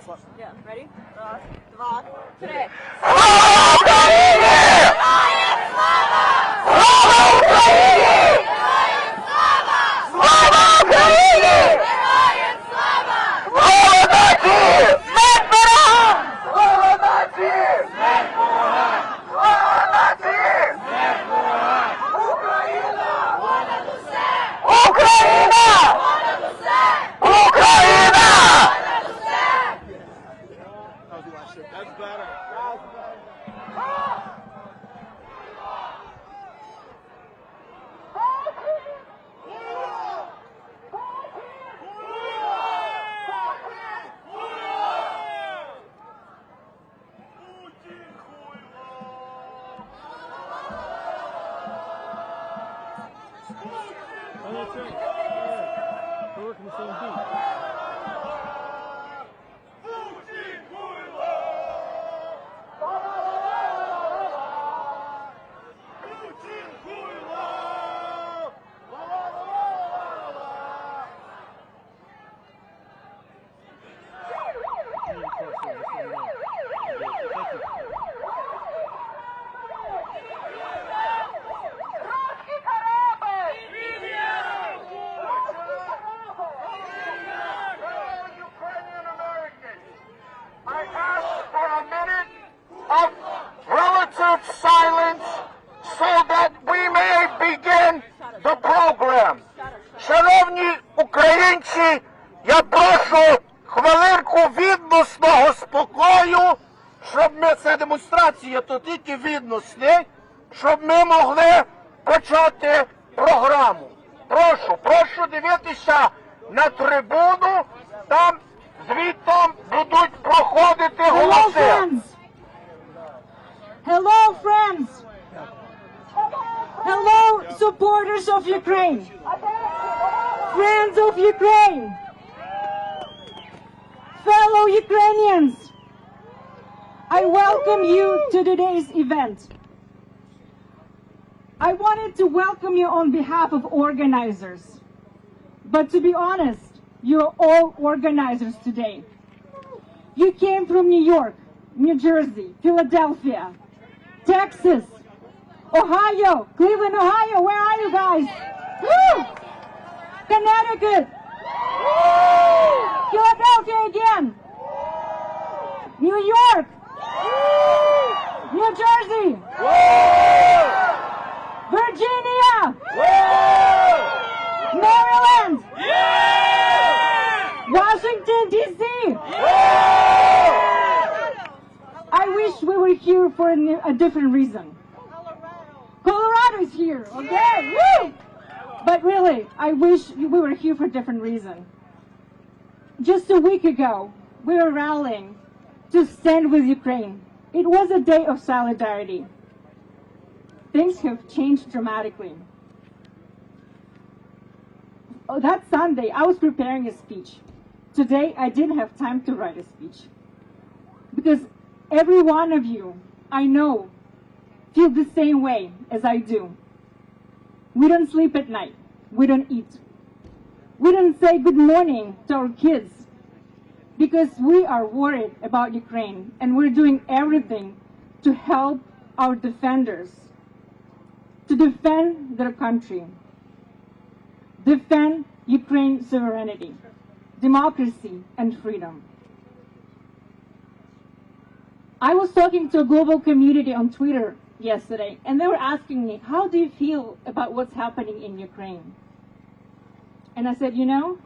Yeah, ready? Раз, два, три. Слава Україні! Слава Україні! Слава Україні! Слава нації! Смерть ворогам! Слава нації! Смерть ворогам! Слава нації! Смерть ворогам! Україна! Понад усе! Україна! Понад усе! Україна! Понад усе! That's better. Silence so that we may begin the program. Шановні українці, я прошу хвилинку відносного спокою, щоб ми, це демонстрація, то тільки відносний, щоб ми могли почати програму. Прошу дивитися на трибуну, там звідти будуть проходити голоси. Hello, friends! Hello, supporters of Ukraine! Friends of Ukraine! Fellow Ukrainians! I welcome you to today's event. I wanted to welcome you on behalf of organizers. But to be honest, you're all organizers today. You came from New York, New Jersey, Philadelphia, Texas, Ohio, Cleveland, Ohio, where are you guys? Woo! Connecticut, Philadelphia again, New York, New Jersey, Virginia, Maryland, Washington, D.C. I wish we were here for a different reason. Colorado is here, okay? Woo! But really, I wish we were here for a different reason. Just a week ago, we were rallying to stand with Ukraine. It was a day of solidarity. Things have changed dramatically. Oh, that Sunday, I was preparing a speech. Today, I didn't have time to write a speech. Because every one of you, I know, feel the same way as I do. We don't sleep at night. We don't eat. We don't say good morning to our kids because we are worried about Ukraine and we're doing everything to help our defenders, to defend their country, defend Ukraine's sovereignty, democracy, and freedom. I was talking to a global community on Twitter yesterday, and they were asking me, how do you feel about what's happening in Ukraine? And I said, you know,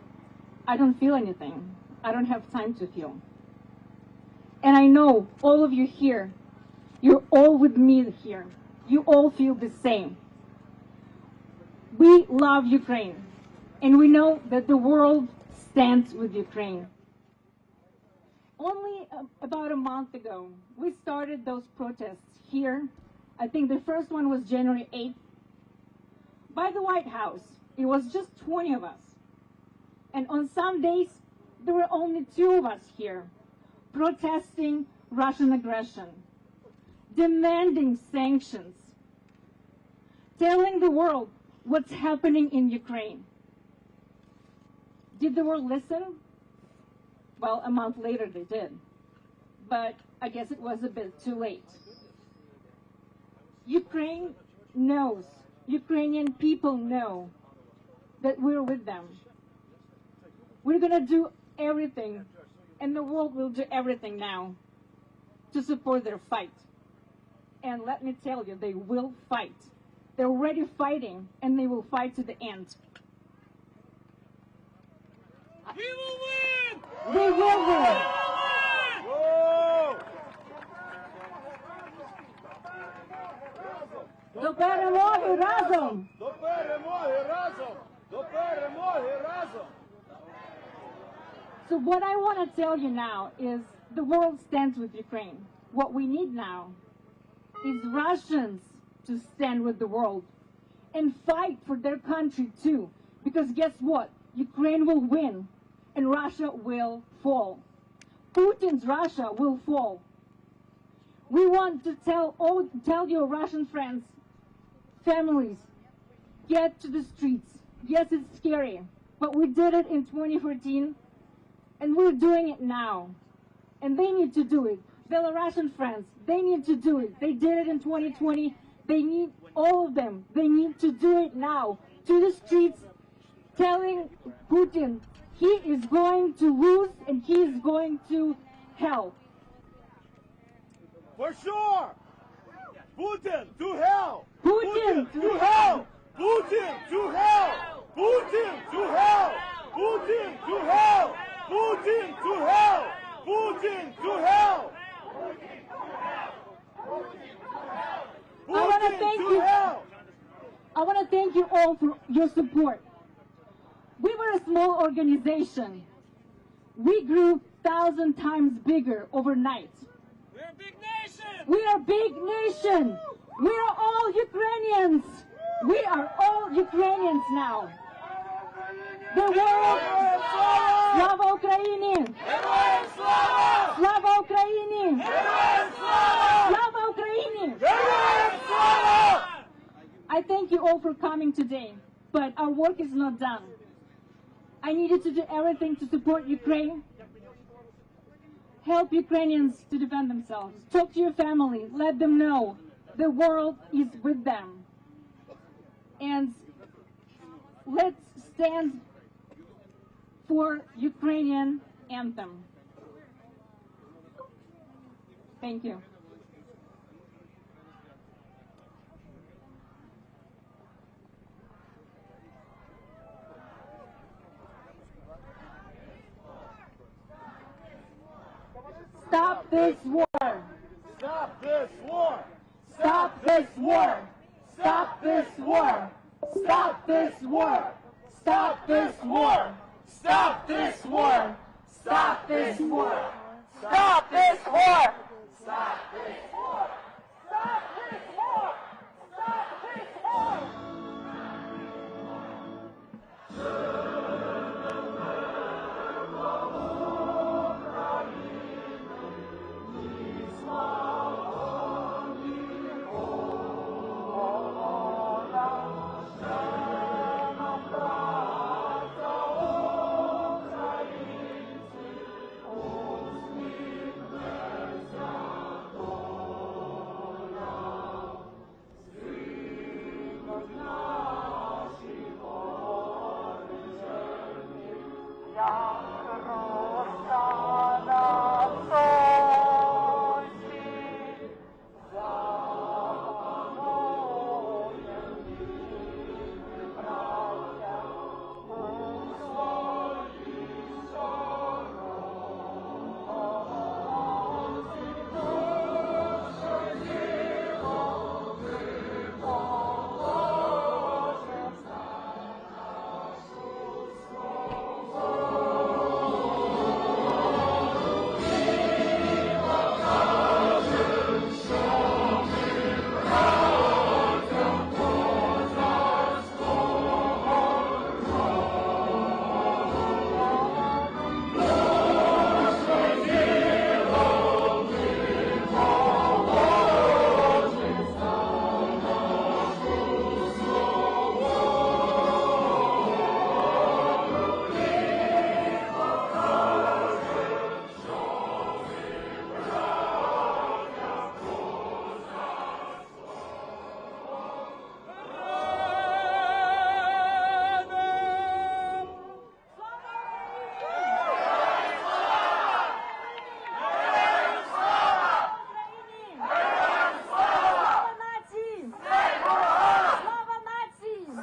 I don't feel anything. I don't have time to feel. And I know all of you here, you're all with me here. You all feel the same. We love Ukraine, and we know that the world stands with Ukraine. Only about a month ago, we started those protests here. I think the first one was January 8th. By the White House, it was just 20 of us. And on some days, there were only 2 of us here, protesting Russian aggression, demanding sanctions, telling the world what's happening in Ukraine. Did the world listen? Well, a month later they did. But I guess it was a bit too late. Ukraine knows, Ukrainian people know that we're with them. We're going to do everything, and the world will do everything now to support their fight. And let me tell you, they will fight. They're already fighting, and they will fight to the end. We will win! We will win! До перемоги разом! До перемоги разом! До перемоги разом! So what I want to tell you now is the world stands with Ukraine. What we need now is Russians to stand with the world and fight for their country too. Because guess what? Ukraine will win and Russia will fall. Putin's Russia will fall. We want to tell your Russian friends, families, get to the streets. Yes, it's scary, but we did it in 2014, and we're doing it now. And they need to do it. Belarusian friends, they need to do it. They did it in 2020. They need, all of them, they need to do it now. To the streets, telling Putin he is going to lose and he is going to hell. For sure! Putin to hell! Putin to hell! Putin to hell! Putin to hell! Putin to hell! Putin to hell! Putin to hell! I want to thank you. I want to thank you all for your support. We were a small organization. We grew 1,000 times bigger overnight. We're a big nation! We are a big nation. We are all Ukrainians. We are all Ukrainians now. The world. Slava Ukraini! Героям слава! Slava Ukraini! Героям слава! Slava Ukraini! Героям слава! I thank you all for coming today, but our work is not done. I needed to do everything to support Ukraine. Help Ukrainians to defend themselves. Talk to your family. Let them know the world is with them. And let's stand for Ukrainian anthem. Thank you. Stop this war! Stop this war! Stop this war! Stop this war! Stop this war! Stop this war! Stop this war! Stop this war! Stop this war! Stop this war! Stop this war! Stop this war!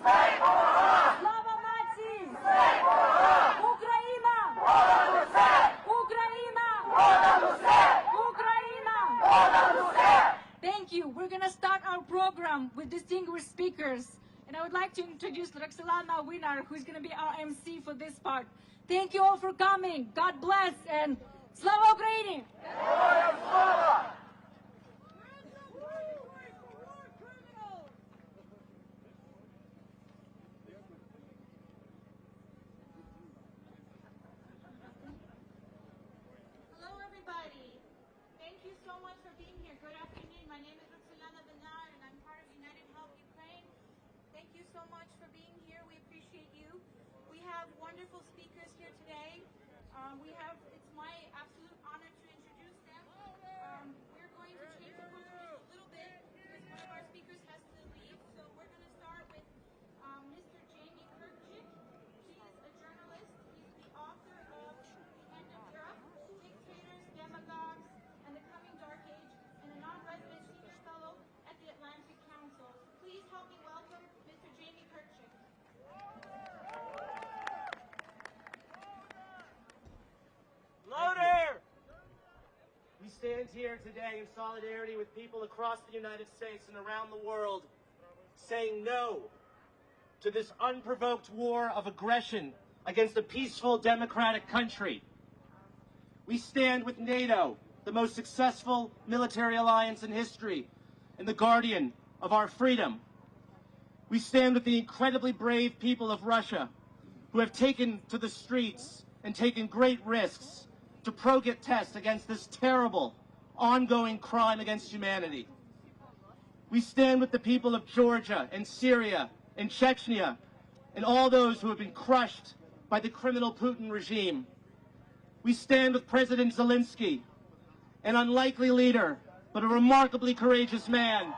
Слава нації! Україна! Україна! Україна! Thank you. We're going to start our program with distinguished speakers. And I would like to introduce Roxalana Winar, who's going to be our MC for this part. Thank you all for coming. God bless and Slava Ukraini! Hello, everybody. Thank you so much for being here. Good afternoon. My name is Roxalana Winar, and I'm part of United Help Ukraine. Thank you so much for being here. We appreciate you. We have wonderful speakers here today. It's my absolute honor to introduce them. We're going to change the program a little bit because one of our speakers has to leave. So we're going to start with Mr. Jamie Kirkjic. He is a journalist. He's the author of The End of Europe, Dictators, Demagogues, and the Coming Dark Age, and a non-resident senior fellow at the Atlantic Council. Please help me welcome Mr. Jamie Kirkjic. Louder! We stand here today in solidarity with people across the United States and around the world saying no to this unprovoked war of aggression against a peaceful democratic country. We stand with NATO, the most successful military alliance in history and the guardian of our freedom. We stand with the incredibly brave people of Russia who have taken to the streets and taken great risks to protest against this terrible, ongoing crime against humanity. We stand with the people of Georgia and Syria and Chechnya and all those who have been crushed by the criminal Putin regime. We stand with President Zelensky, an unlikely leader, but a remarkably courageous man.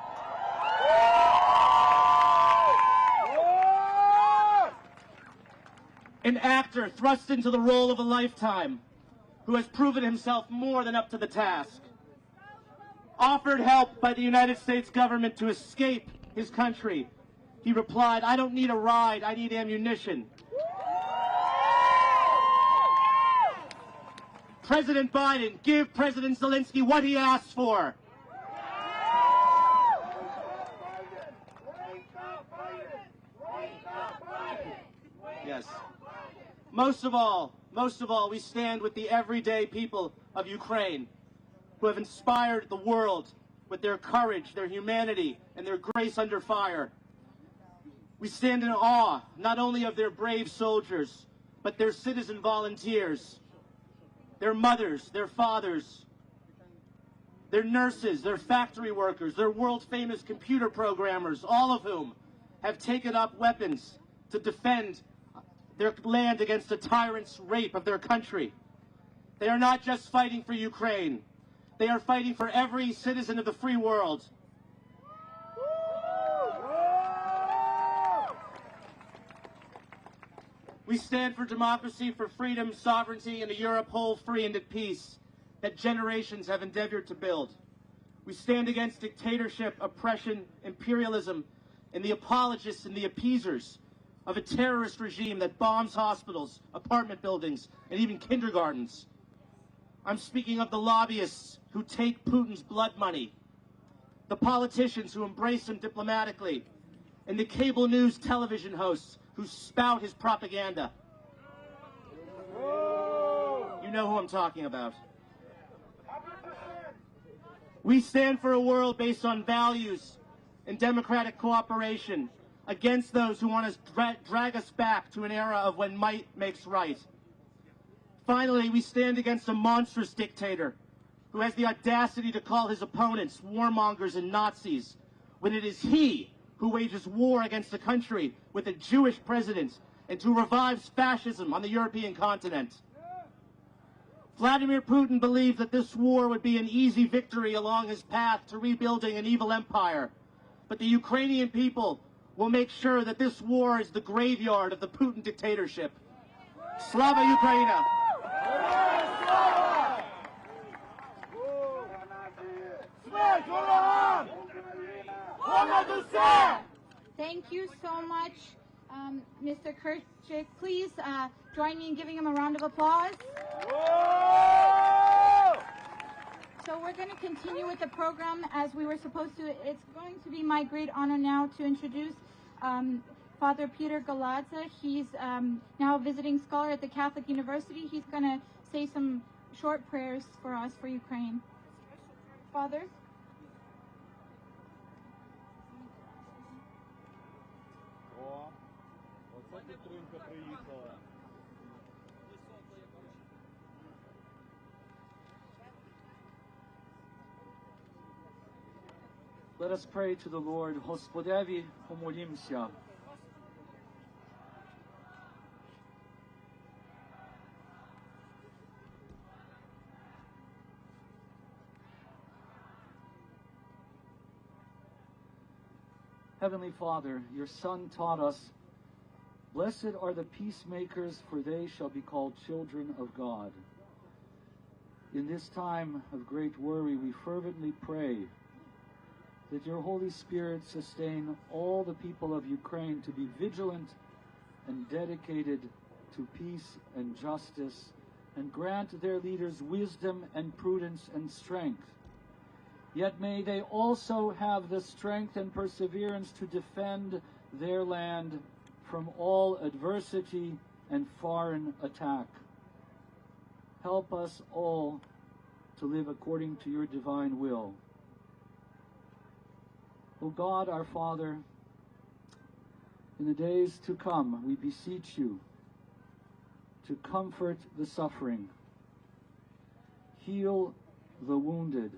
An actor thrust into the role of a lifetime, who has proven himself more than up to the task. Offered help by the United States government to escape his country, he replied, "I don't need a ride, I need ammunition." President Biden, give President Zelensky what he asked for. Yes. Most of all, we stand with the everyday people of Ukraine who have inspired the world with their courage, their humanity, and their grace under fire. We stand in awe not only of their brave soldiers, but their citizen volunteers, their mothers, their fathers, their nurses, their factory workers, their world-famous computer programmers, all of whom have taken up weapons to defend their land against the tyrant's rape of their country. They are not just fighting for Ukraine. They are fighting for every citizen of the free world. We stand for democracy, for freedom, sovereignty, and a Europe whole, free, and at peace that generations have endeavored to build. We stand against dictatorship, oppression, imperialism, and the apologists and the appeasers of a terrorist regime that bombs hospitals, apartment buildings, and even kindergartens. I'm speaking of the lobbyists who take Putin's blood money, the politicians who embrace him diplomatically, and the cable news television hosts who spout his propaganda. You know who I'm talking about. We stand for a world based on values and democratic cooperation against those who want to drag us back to an era of when might makes right. Finally, we stand against a monstrous dictator who has the audacity to call his opponents warmongers and Nazis, when it is he who wages war against a country with a Jewish president and who revives fascism on the European continent. Vladimir Putin believed that this war would be an easy victory along his path to rebuilding an evil empire, but the Ukrainian people will make sure that this war is the graveyard of the Putin dictatorship. Slava Ukraina! Thank you so much. Mr. Kirchik. Please join me in giving him a round of applause. So we're going to continue with the program as we were supposed to. It's going to be my great honor now to introduce Father Peter Galadza. He's now a visiting scholar at the Catholic University. He's going to say some short prayers for us, for Ukraine. Father? О, оце підтримка приїхала. Let us pray to the Lord. Господеві помолімся. Heavenly Father, your Son taught us, "Blessed are the peacemakers, for they shall be called children of God." In this time of great worry, we fervently pray that your Holy Spirit sustain all the people of Ukraine to be vigilant and dedicated to peace and justice, and grant their leaders wisdom and prudence and strength. Yet may they also have the strength and perseverance to defend their land from all adversity and foreign attack. Help us all to live according to your divine will. O God, our Father, in the days to come, we beseech you to comfort the suffering, heal the wounded,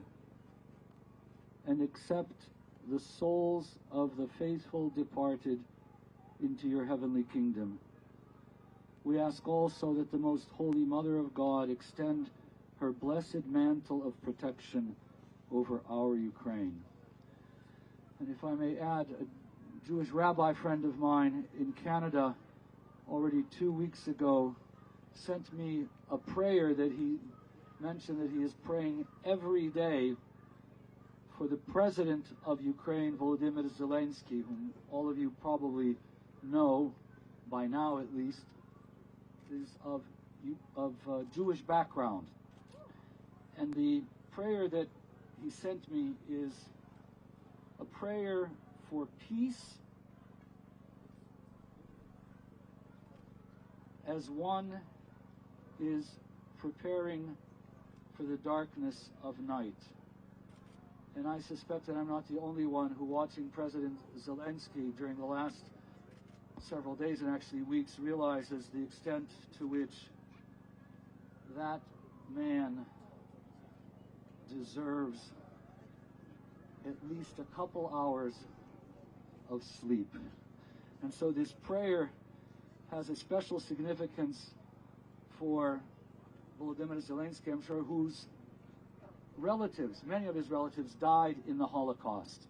and accept the souls of the faithful departed into your heavenly kingdom. We ask also that the Most Holy Mother of God extend her blessed mantle of protection over our Ukraine. And if I may add, a Jewish rabbi friend of mine in Canada already 2 weeks ago sent me a prayer that he mentioned that he is praying every day for the President of Ukraine, Volodymyr Zelensky, whom all of you probably know, by now at least, is of Jewish background. And the prayer that he sent me is a prayer for peace as one is preparing for the darkness of night. And I suspect that I'm not the only one who, watching President Zelensky during the last several days and actually weeks, realizes the extent to which that man deserves at least a couple hours of sleep. And so this prayer has a special significance for Volodymyr Zelensky, I'm sure, whose relatives, many of his relatives, died in the Holocaust.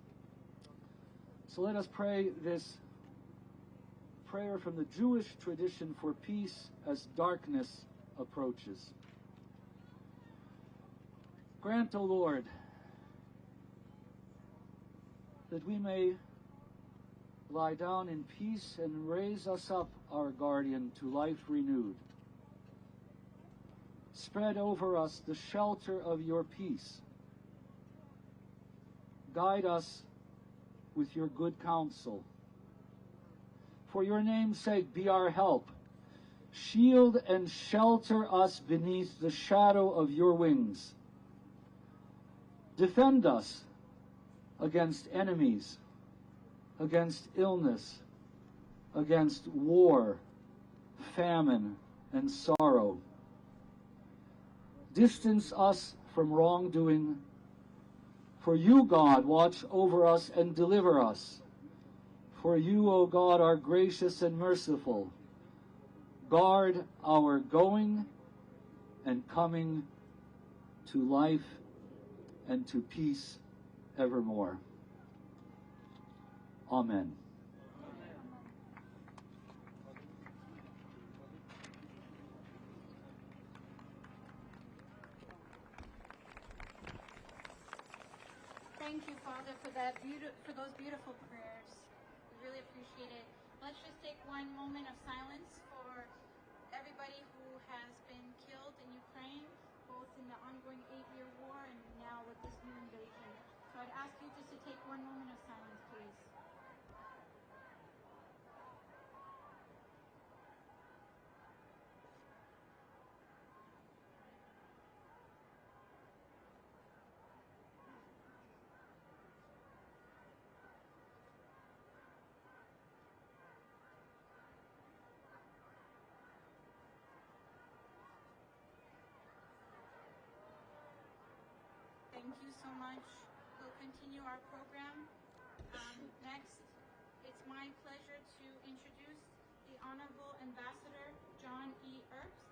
So let us pray this prayer from the Jewish tradition for peace as darkness approaches. Grant, O Lord, that we may lie down in peace and raise us up, our guardian, to life renewed. Spread over us the shelter of your peace. Guide us with your good counsel. For your name's sake, be our help. Shield and shelter us beneath the shadow of your wings. Defend us against enemies, against illness, against war, famine, and sorrow. Distance us from wrongdoing. For you, God, watch over us and deliver us. For you, O God, are gracious and merciful. Guard our going and coming to life and to peace evermore. Amen. Thank you, Father, for those beautiful prayers. We really appreciate it. let's just take one moment of silence for everybody who has been killed in Ukraine, both in the ongoing 8-year war and now with this new invasion. So I'd ask you just to take one moment of silence, please. Thank you so much. We'll continue our program. Next, it's my pleasure to introduce the Honorable Ambassador John E. Earps.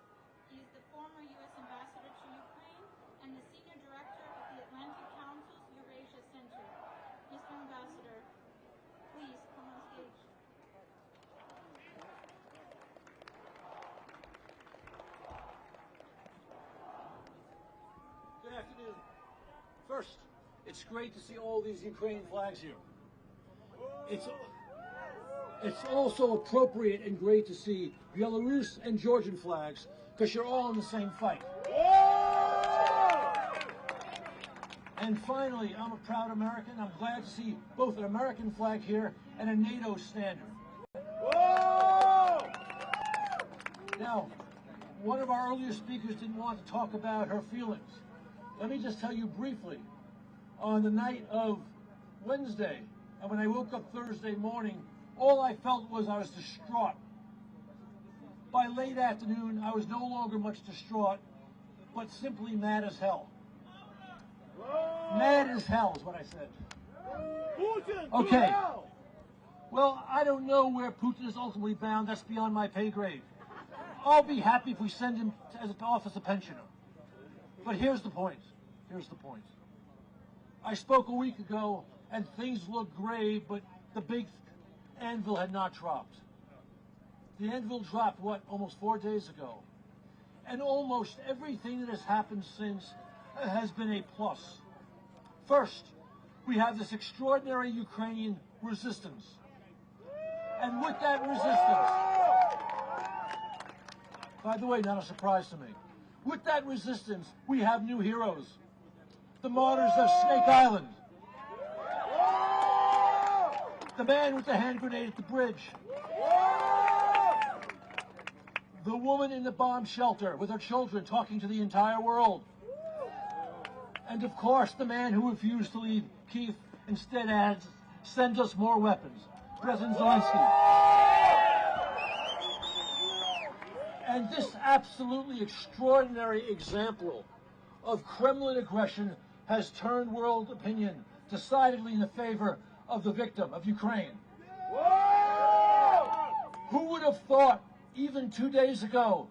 He's the former U.S. Ambassador to Ukraine and the Senior Director of the Atlantic Council's Eurasia Center. Mr. Ambassador, please come on stage. Good afternoon. First, it's great to see all these Ukrainian flags here. It's also appropriate and great to see Belarus and Georgian flags because you're all in the same fight. And finally, I'm a proud American. I'm glad to see both an American flag here and a NATO standard. Now, one of our earlier speakers didn't want to talk about her feelings. Let me just tell you briefly, on the night of Wednesday, and when I woke up Thursday morning, all I felt was I was distraught. By late afternoon, I was no longer much distraught, but simply mad as hell. Mad as hell is what I said. Okay. Well, I don't know where Putin is ultimately bound. That's beyond my pay grade. I'll be happy if we send him as an office a pensioner. But here's the point. Here's the point. I spoke a week ago, and things looked grave, but the big anvil had not dropped. The anvil dropped, what, almost 4 days ago. And almost everything that has happened since has been a plus. First, we have this extraordinary Ukrainian resistance. And with that resistance, by the way, not a surprise to me, with that resistance, we have new heroes. The martyrs of Snake Island. The man with the hand grenade at the bridge. The woman in the bomb shelter with her children talking to the entire world. And of course, the man who refused to leave Kyiv instead adds, send us more weapons. President Zelensky. And this absolutely extraordinary example of Kremlin aggression has turned world opinion decidedly in the favor of the victim, of Ukraine. Who would have thought, even 2 days ago,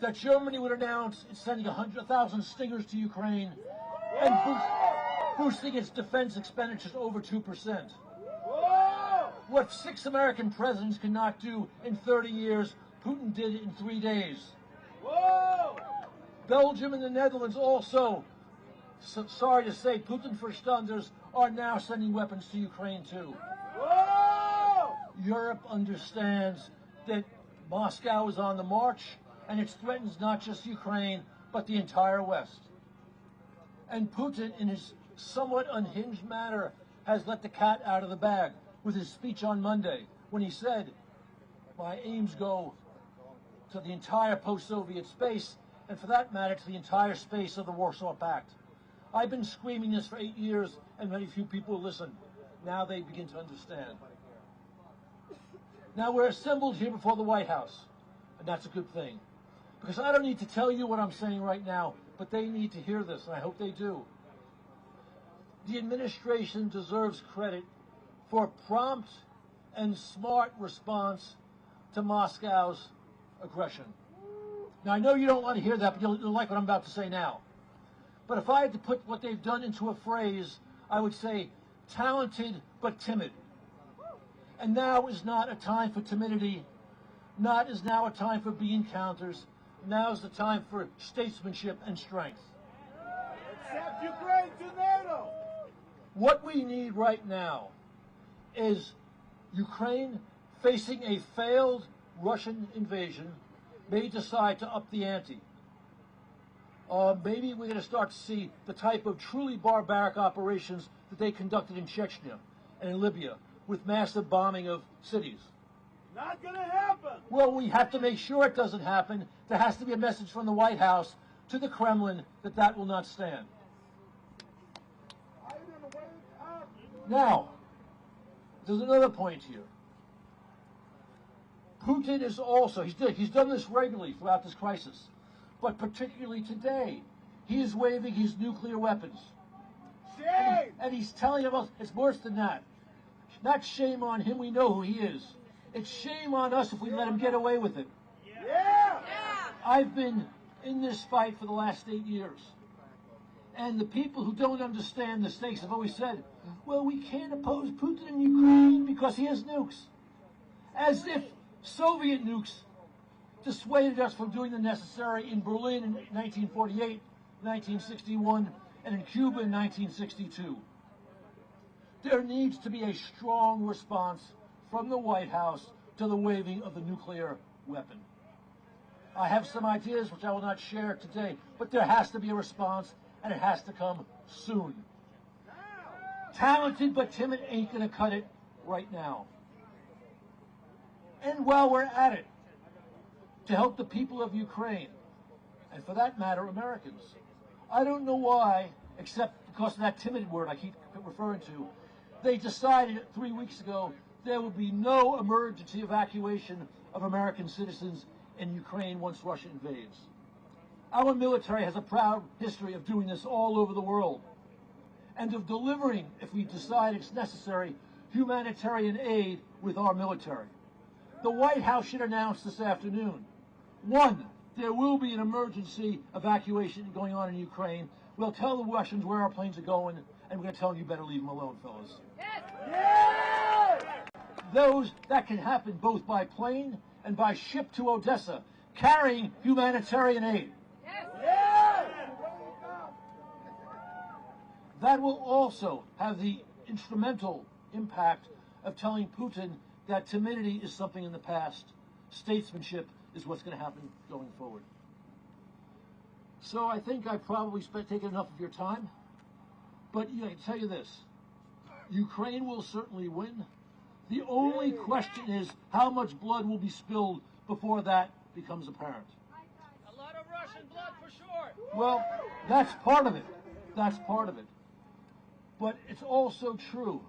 that Germany would announce it's sending 100,000 Stingers to Ukraine and boosting its defense expenditures over 2%? What 6 American presidents could not do in 30 years, Putin did it in 3 days. Belgium and the Netherlands also, sorry to say, Putin verstanders are now sending weapons to Ukraine too. Europe understands that Moscow is on the march and it threatens not just Ukraine, but the entire West. And Putin, in his somewhat unhinged manner, has let the cat out of the bag with his speech on Monday when he said, my aims go to the entire post-Soviet space, and for that matter, to the entire space of the Warsaw Pact. I've been screaming this for 8 years, and very few people listen. Now they begin to understand. Now we're assembled here before the White House, and that's a good thing. Because I don't need to tell you what I'm saying right now, but they need to hear this, and I hope they do. The administration deserves credit for prompt and smart response to Moscow's aggression. Now, I know you don't want to hear that, but you'll like what I'm about to say now. But if I had to put what they've done into a phrase, I would say talented but timid. And now is not a time for timidity. Not is now a time for bean counters. Now is the time for statesmanship and strength. Accept Ukraine to NATO! What we need right now is Ukraine facing a failed Russian invasion, may decide to up the ante. Maybe we're going to start to see the type of truly barbaric operations that they conducted in Chechnya and in Libya with massive bombing of cities. Not gonna happen. Well, we have to make sure it doesn't happen. There has to be a message from the White House to the Kremlin that that will not stand. Now, there's another point here. Putin is also, he's done this regularly throughout this crisis, but particularly today, he is waving his nuclear weapons. Shame! And he's telling us, it's worse than that. Not shame on him, we know who he is. It's shame on us if we let him get away with it. Yeah! I've been in this fight for the last 8 years. And the people who don't understand the stakes have always said, well, we can't oppose Putin in Ukraine because he has nukes. As if Soviet nukes dissuaded us from doing the necessary in Berlin in 1948, 1961, and in Cuba in 1962. There needs to be a strong response from the White House to the waving of the nuclear weapon. I have some ideas which I will not share today, but there has to be a response, and it has to come soon. Talented but timid ain't going to cut it right now. And while we're at it, to help the people of Ukraine, and for that matter, Americans, I don't know why, except because of that timid word I keep referring to, they decided 3 weeks ago there will be no emergency evacuation of American citizens in Ukraine once Russia invades. Our military has a proud history of doing this all over the world, and of delivering, if we decide it's necessary, humanitarian aid with our military. The White House should announce this afternoon, 1, there will be an emergency evacuation going on in Ukraine. We'll tell the Russians where our planes are going, and we're going to tell them you better leave them alone, fellas. Yeah! Those that can happen both by plane and by ship to Odessa, carrying humanitarian aid. Yeah! That will also have the instrumental impact of telling Putin that timidity is something in the past. Statesmanship is what's going to happen going forward. So I think I've probably taken enough of your time. But I can tell you this, Ukraine will certainly win. The only question is how much blood will be spilled before that becomes apparent. A lot of Russian blood for sure. Well, that's part of it. That's part of it. But it's also true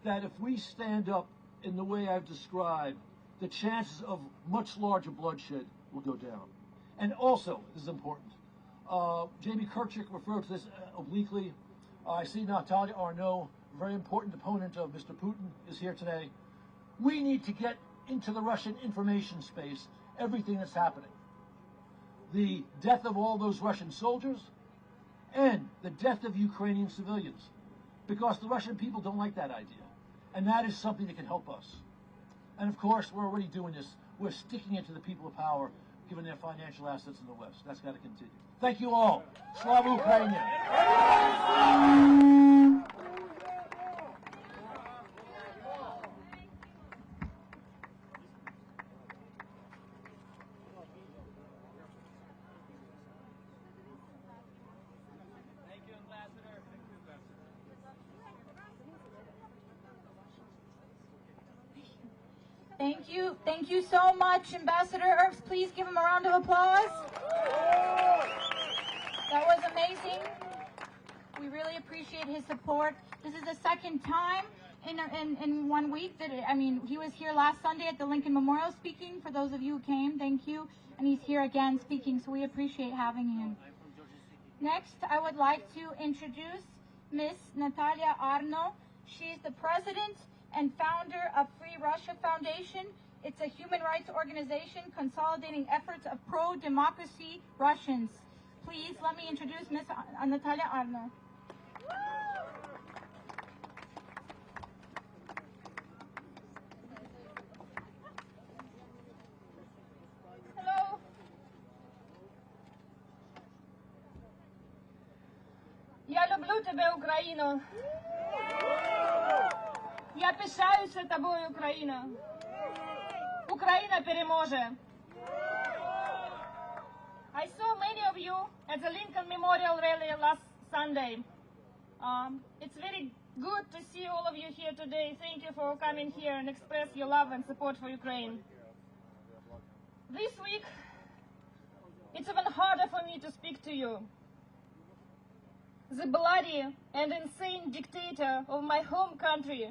that if we stand up in the way I've described, the chances of much larger bloodshed will go down. And also, this is important, Jamie Kirchhoff referred to this obliquely. I see Natalia Arnaud, a very important opponent of Mr. Putin, is here today. We need to get into the Russian information space everything that's happening. The death of all those Russian soldiers and the death of Ukrainian civilians, because the Russian people don't like that idea. And that is something that can help us. And of course, we're already doing this. We're sticking it to the people of power, given their financial assets in the West. That's got to continue. Thank you all. Slava Ukraini. Thank you so much, Ambassador Earps. Please give him a round of applause. That was amazing. We really appreciate his support. This is the second time in 1 week that, he was here last Sunday at the Lincoln Memorial speaking. For those of you who came, thank you. And he's here again speaking, so we appreciate having him. Next, I would like to introduce Miss Natalia Arnaud. She is the president and founder of Free Russia Foundation. It's a human rights organization consolidating efforts of pro-democracy Russians. Please let me introduce Ms. Natalia Arnaud. Hello. Я люблю тебя, Украину. Я пишаюся тобою, Україна. Україна переможе. I saw many of you at the Lincoln Memorial Rally last Sunday. It's very good to see all of you here today. Thank you for coming here and express your love and support for Ukraine. This week, it's even harder for me to speak to you. The bloody and insane dictator of my home country,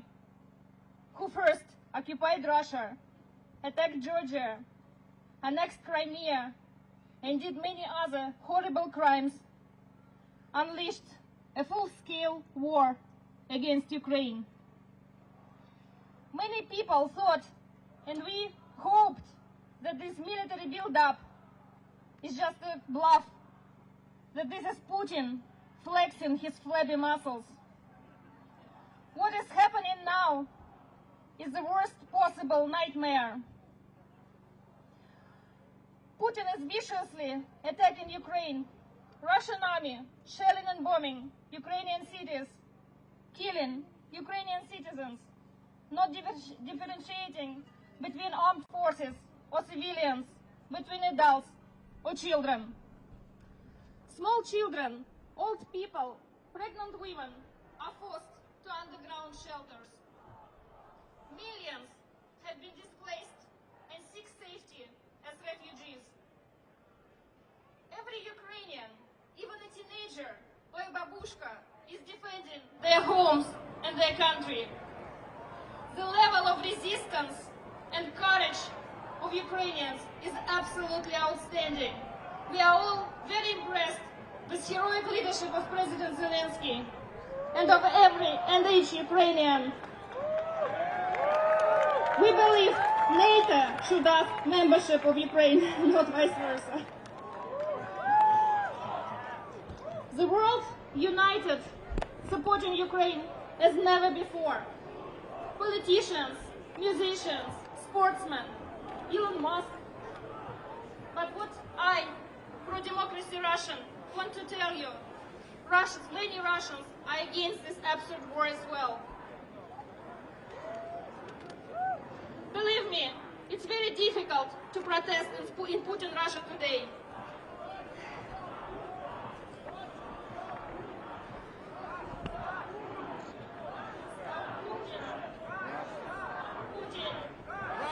who first occupied Russia, attacked Georgia, annexed Crimea, and did many other horrible crimes, unleashed a full-scale war against Ukraine. Many people thought, and we hoped, that this military build-up is just a bluff, that this is Putin flexing his flabby muscles. What is happening now is the worst possible nightmare. Putin is viciously attacking Ukraine, Russian army, shelling and bombing Ukrainian cities, killing Ukrainian citizens, not differentiating between armed forces or civilians, between adults or children. Small children, old people, pregnant women are forced to underground shelters. Millions have been displaced and seek safety as refugees. Every Ukrainian, even a teenager or a babushka, is defending their homes and their country. The level of resistance and courage of Ukrainians is absolutely outstanding. We are all very impressed with the heroic leadership of President Zelensky and of every and each Ukrainian. We believe NATO should ask membership of Ukraine, not vice versa. The world united, supporting Ukraine as never before. Politicians, musicians, sportsmen, Elon Musk. But what I, pro-democracy Russian, want to tell you, many Russians are against this absurd war as well. Believe me, it's very difficult to protest in Putin Russia today.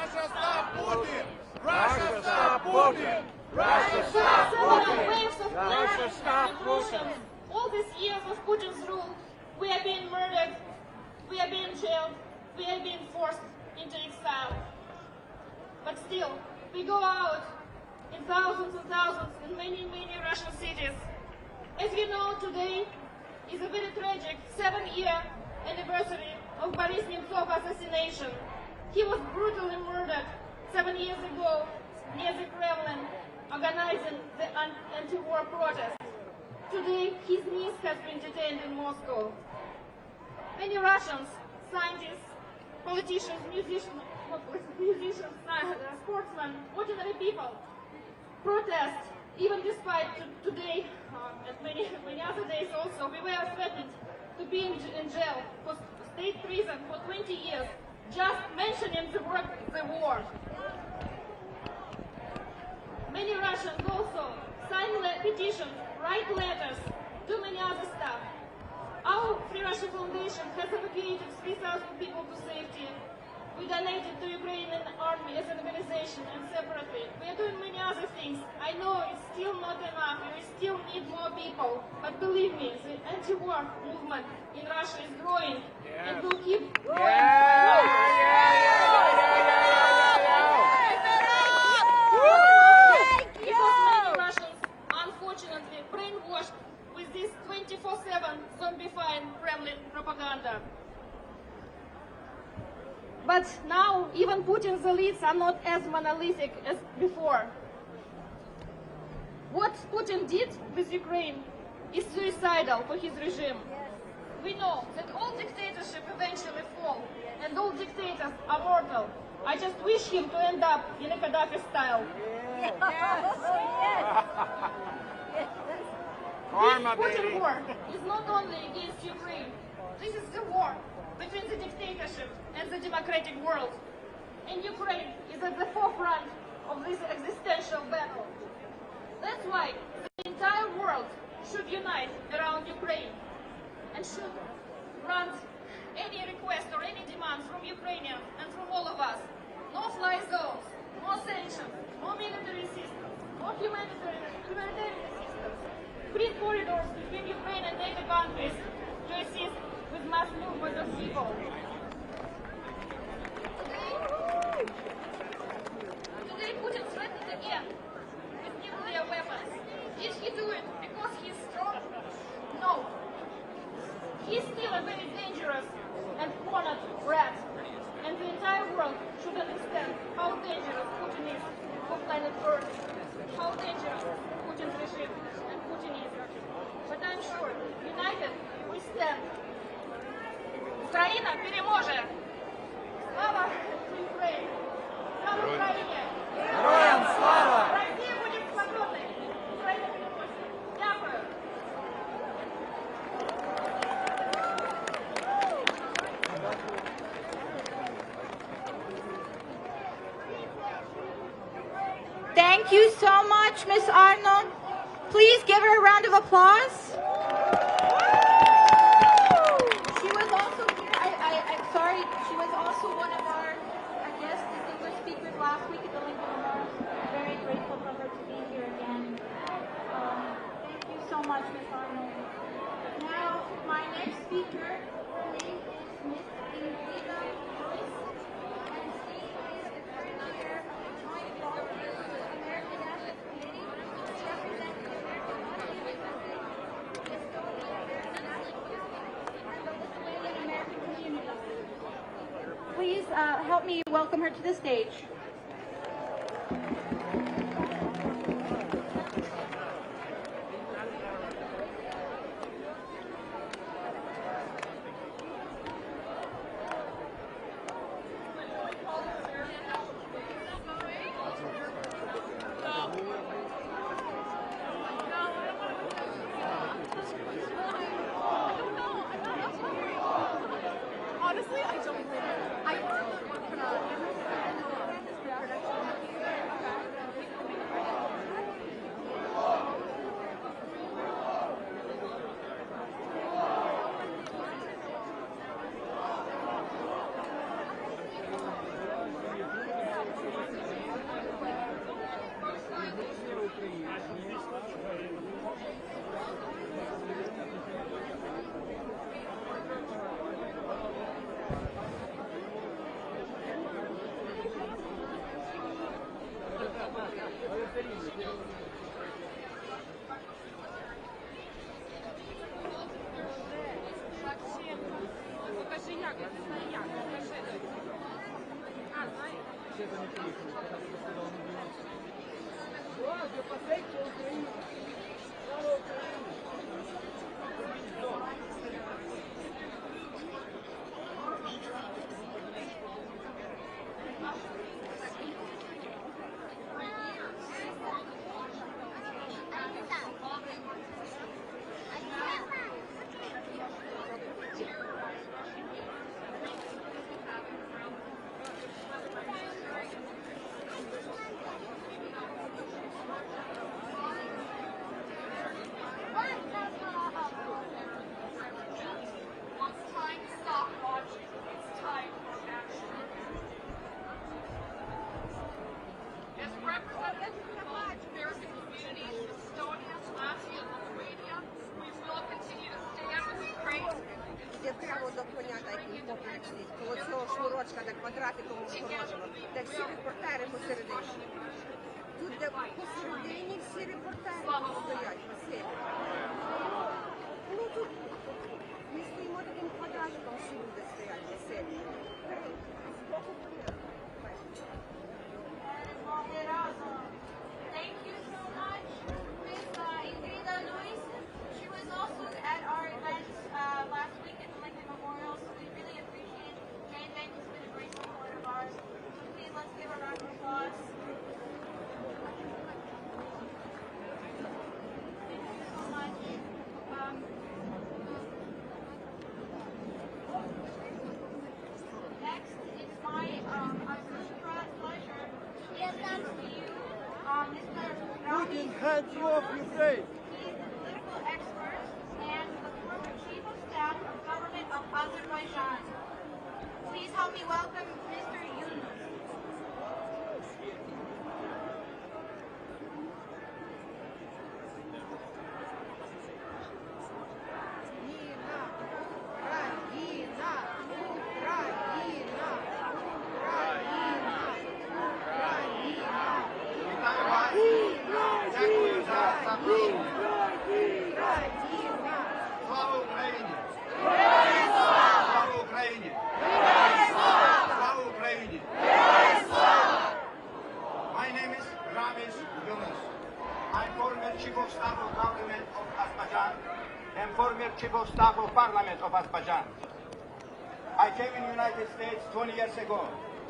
Russia stop Putin! Russia stop Putin! Russia stop Several waves of Russia stop revolutions. All these years of Putin's rule, we are being murdered, we are being jailed, we are being forced into exile. But still, we go out in thousands and thousands in many, many Russian cities. As you know, today is a very tragic 7-year anniversary of Boris Nemtsov's assassination. He was brutally murdered 7 years ago near the Kremlin, organizing the anti-war protest. Today, his niece has been detained in Moscow. Many Russians, scientists, politicians, musicians, sportsmen, ordinary people protest, even despite today and many other days also. We were threatened to be in jail for state prison for 20 years, just mentioning the word the war. Many Russians also sign petitions, write letters, do many other stuff. Our Free Russia Foundation has evacuated 3,000 people to safety. We donated to Ukrainian army as an organization and separately. We are doing many other things. I know it's still not enough. We still need more people. But believe me, the anti-war movement in Russia is growing and will keep growing. Because many Russians, unfortunately, brainwashed with this 24/7 zombifying Kremlin propaganda. But now, even Putin's elites are not as monolithic as before. What Putin did with Ukraine is suicidal for his regime. We know that all dictatorships eventually fall, and all dictators are mortal. I just wish him to end up in a Gaddafi style. This Putin war is not only against Ukraine. This is the war between the dictatorship and the democratic world. And Ukraine is at the forefront of this existential battle. That's why the entire world should unite around Ukraine and should grant any request or any demand from Ukrainians and from all of us. No fly zones, no sanctions, no military assistance, no humanitarian assistance. Free corridors between Ukraine and NATO countries to assist with mass movement of people. Today Putin threatened again with nuclear weapons. Did he do it because he's strong? No. He's still a very dangerous and cornered rat. And the entire world should understand how dangerous Putin is for planet Earth. How dangerous Putin's regime and Putin is. But I'm sure, united we stand. Україна переможе! Слава Україні! Слава Україні! Героям слава! Россия будет свободной! Украина переможе! Дякую! Thank you so much, Miss Arnold. Please give her a round of applause. She was also here. I'm sorry. She was also one of our guest distinguished speakers last week at the Lincoln Memorial. Very grateful for her to be here again. Thank you so much, Miss Arnold. Now, my next speaker, her name is Miss Ingrid Joyce, and she is the current chair of the Joint Volunteers American National Committee. She represents the American Estonia, and the Lithuanian American community. Please help me welcome her to the stage. Honestly, I don't know. I Прямо до коня, так і поплічні, коло цього шнурочка, де квадратиком огорожено, де всі репортери посередині. Тут, де посередині всі репортери стоять, Василь. Ну тут ми стоїмо таким квадратиком, всі люди стоять, Василь. Збоку порядку. Thank you so much, Miss Ingrid Joyce. She was also at our event last week at the Lincoln Memorial, so we really appreciate Jane. Thank you for the great support of ours. So please let's give a round of applause. thanks to you, Mr. Putin, hands you off Ukraine. He is the political expert and the former chief of staff of government of Azerbaijan. Please help me welcome Mr. Yunus. Слава Україні! Слава Україні! Слава Україні! My name is Ramesh Yunus. I'm former chief of staff of government of Azerbaijan and former chief of staff of parliament of Azerbaijan. I came in the United States 20 years ago.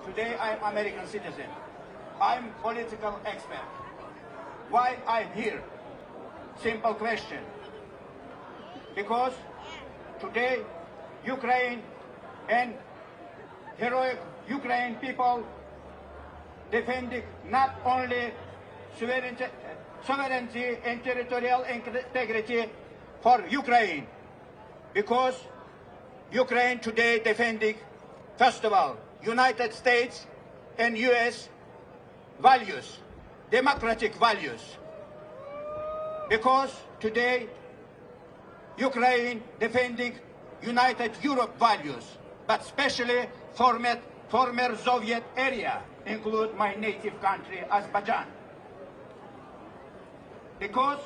Today I'm American citizen. I'm political expert. Why I'm here? Simple question. Because today Ukraine and heroic Ukraine people defending not only sovereignty and territorial integrity for Ukraine, because Ukraine today defending, first of all, United States and US values, democratic values. Because today Ukraine defending United Europe values, but especially former Soviet area, include my native country, Azerbaijan. Because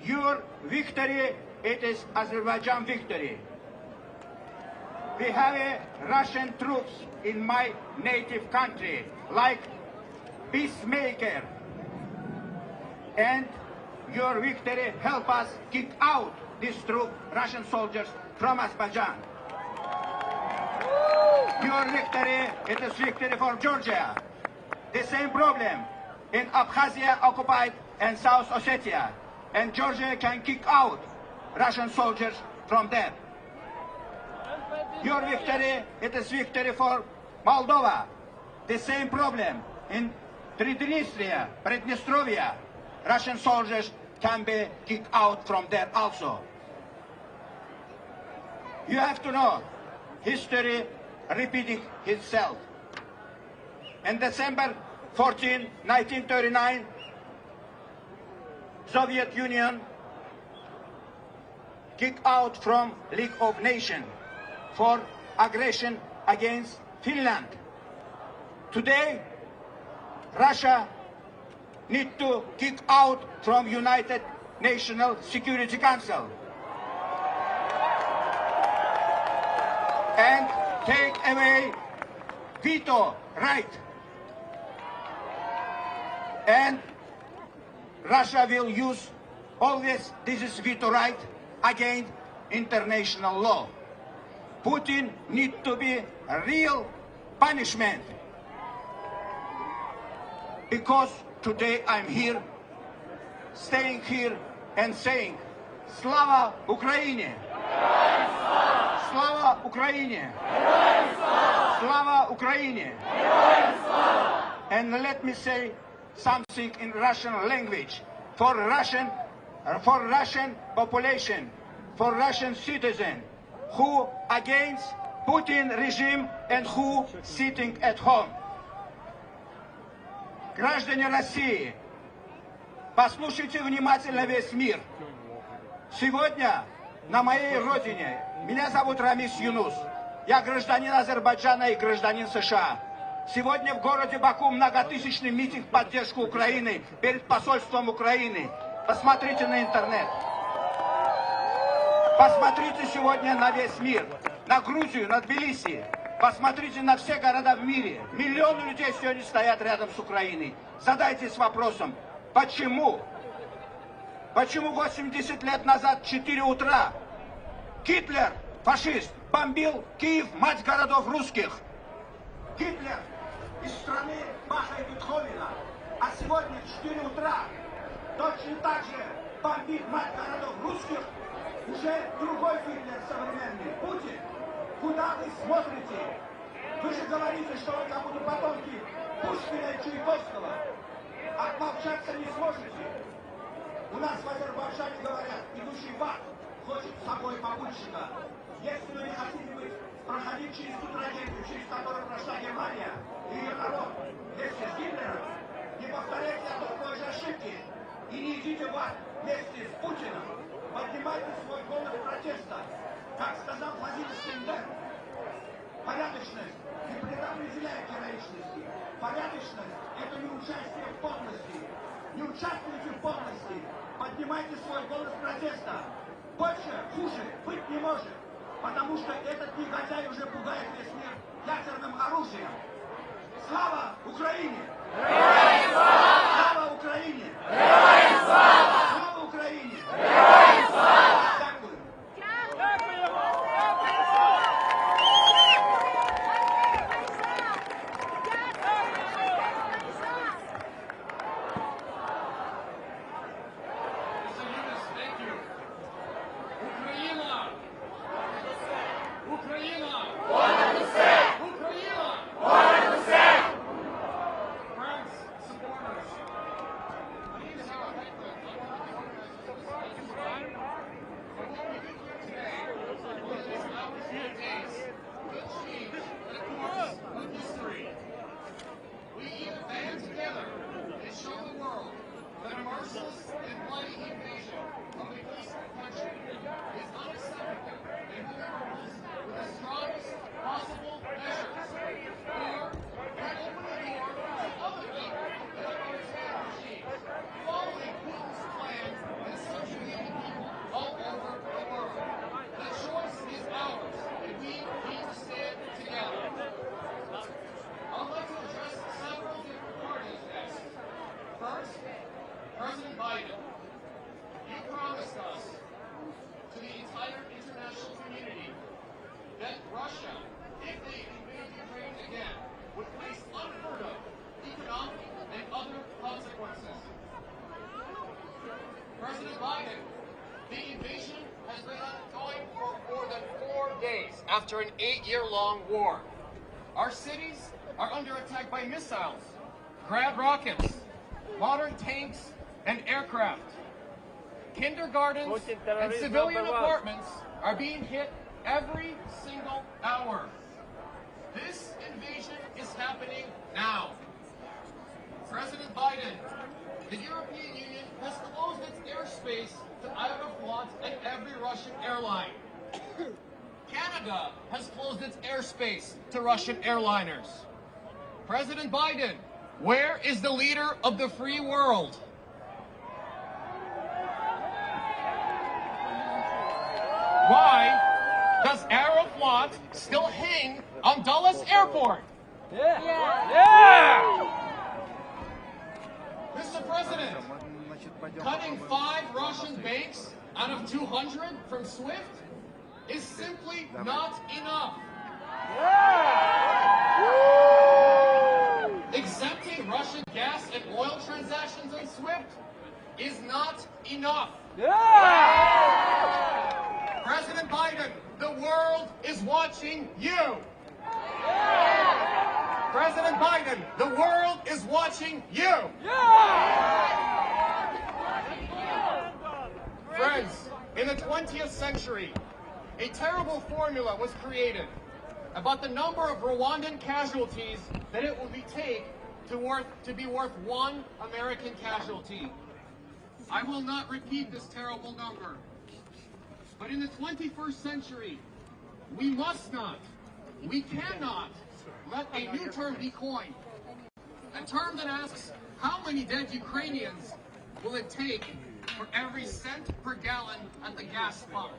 your victory, it is Azerbaijan victory. We have Russian troops in my native country, like peacemaker, and your victory help us kick out these troops, Russian soldiers, from Azerbaijan. Your victory, it is victory for Georgia. The same problem in Abkhazia occupied and South Ossetia, and Georgia can kick out Russian soldiers from there. Your victory, it is victory for Moldova. The same problem in Transnistria, Prednistrovia. Russian soldiers can be kicked out from there also. You have to know, history repeating itself. In December 14, 1939, Soviet Union kicked out from League of Nations for aggression against Finland. Today, Russia needs to kick out from United Nations Security Council and take away veto right. And Russia will use always this veto right against international law. Putin needs to be a real punishment. Because today I'm here, staying here and saying, Slava Ukraine! Slava Ukraine! Slava Ukraine! And let me say something in Russian language for Russian population, for Russian citizen who against Putin regime and who sitting at home. Граждане России, послушайте внимательно весь мир. Сегодня на моей родине, меня зовут Рамис Юнус, я гражданин Азербайджана и гражданин США. Сегодня в городе Баку многотысячный митинг в поддержку Украины перед посольством Украины. Посмотрите на интернет. Посмотрите сегодня на весь мир, на Грузию, на Тбилиси. Посмотрите на все города в мире. Миллионы людей сегодня стоят рядом с Украиной. Задайтесь вопросом, почему? Почему 80 лет назад в 4 утра Гитлер, фашист, бомбил Киев, мать городов русских? Гитлер из страны Баха и Бетховена. А сегодня в 4 утра точно так же бомбит мать городов русских уже другой Гитлер современный, Путин. Куда вы смотрите? Вы же говорите, что вы как будто потомки общаться не сможете. У нас в Азербайджане говорят, идущий в ад хочет с собой попутчика. Если вы не хотите проходить через ту трагедию, через которую прошла Германия и ее народ вместе с Гитлером, не повторяйте такой же ошибки и не идите в ад вместе с Путиным. Поднимайте свой голос протеста. Как сказал Владимир Стендер, порядочность не предопределяет героичности. Порядочность – это не участие в подлости. Не участвуйте в подлости. Поднимайте свой голос протеста. Больше, хуже быть не может. Потому что этот негодяй уже пугает весь мир ядерным оружием. Слава Украине! Слава Украине! Слава Украине! Дякую. President Biden, you promised us, to the entire international community, that Russia, if they invade Ukraine again, would face unheard of economic and other consequences. President Biden, the invasion has been ongoing for more than 4 days after an 8-year-long war. Our cities are under attack by missiles, Grad rockets, modern tanks, and aircraft. Kindergartens and civilian apartments are being hit every single hour. This invasion is happening now. President Biden, the European Union has closed its airspace to Aeroflot and every Russian airline. Canada has closed its airspace to Russian airliners. President Biden, where is the leader of the free world? Why does Aeroflot still hang on Dulles Airport? Mr. President, cutting 5 Russian banks out of 200 from SWIFT is simply not enough. Exempting Russian gas and oil transactions on SWIFT is not enough. President Biden, the world is watching you. President Biden, the world is watching you. Friends, in the 20th century, a terrible formula was created about the number of Rwandan casualties that it would take to be worth 1 American casualty. I will not repeat this terrible number. But in the 21st century, we must not, we cannot let a new term be coined. A term that asks, how many dead Ukrainians will it take for every cent per gallon at the gas pump?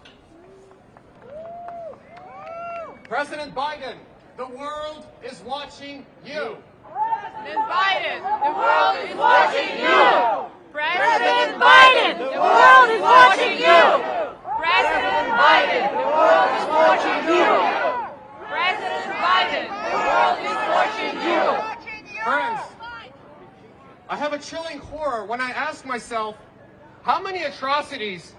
President Biden, the world is watching you. President Biden, the world is watching you. President Biden, the world is watching you. President Biden, the world is watching you. President Biden, the world is watching you. Friends, I have a chilling horror when I ask myself, how many atrocities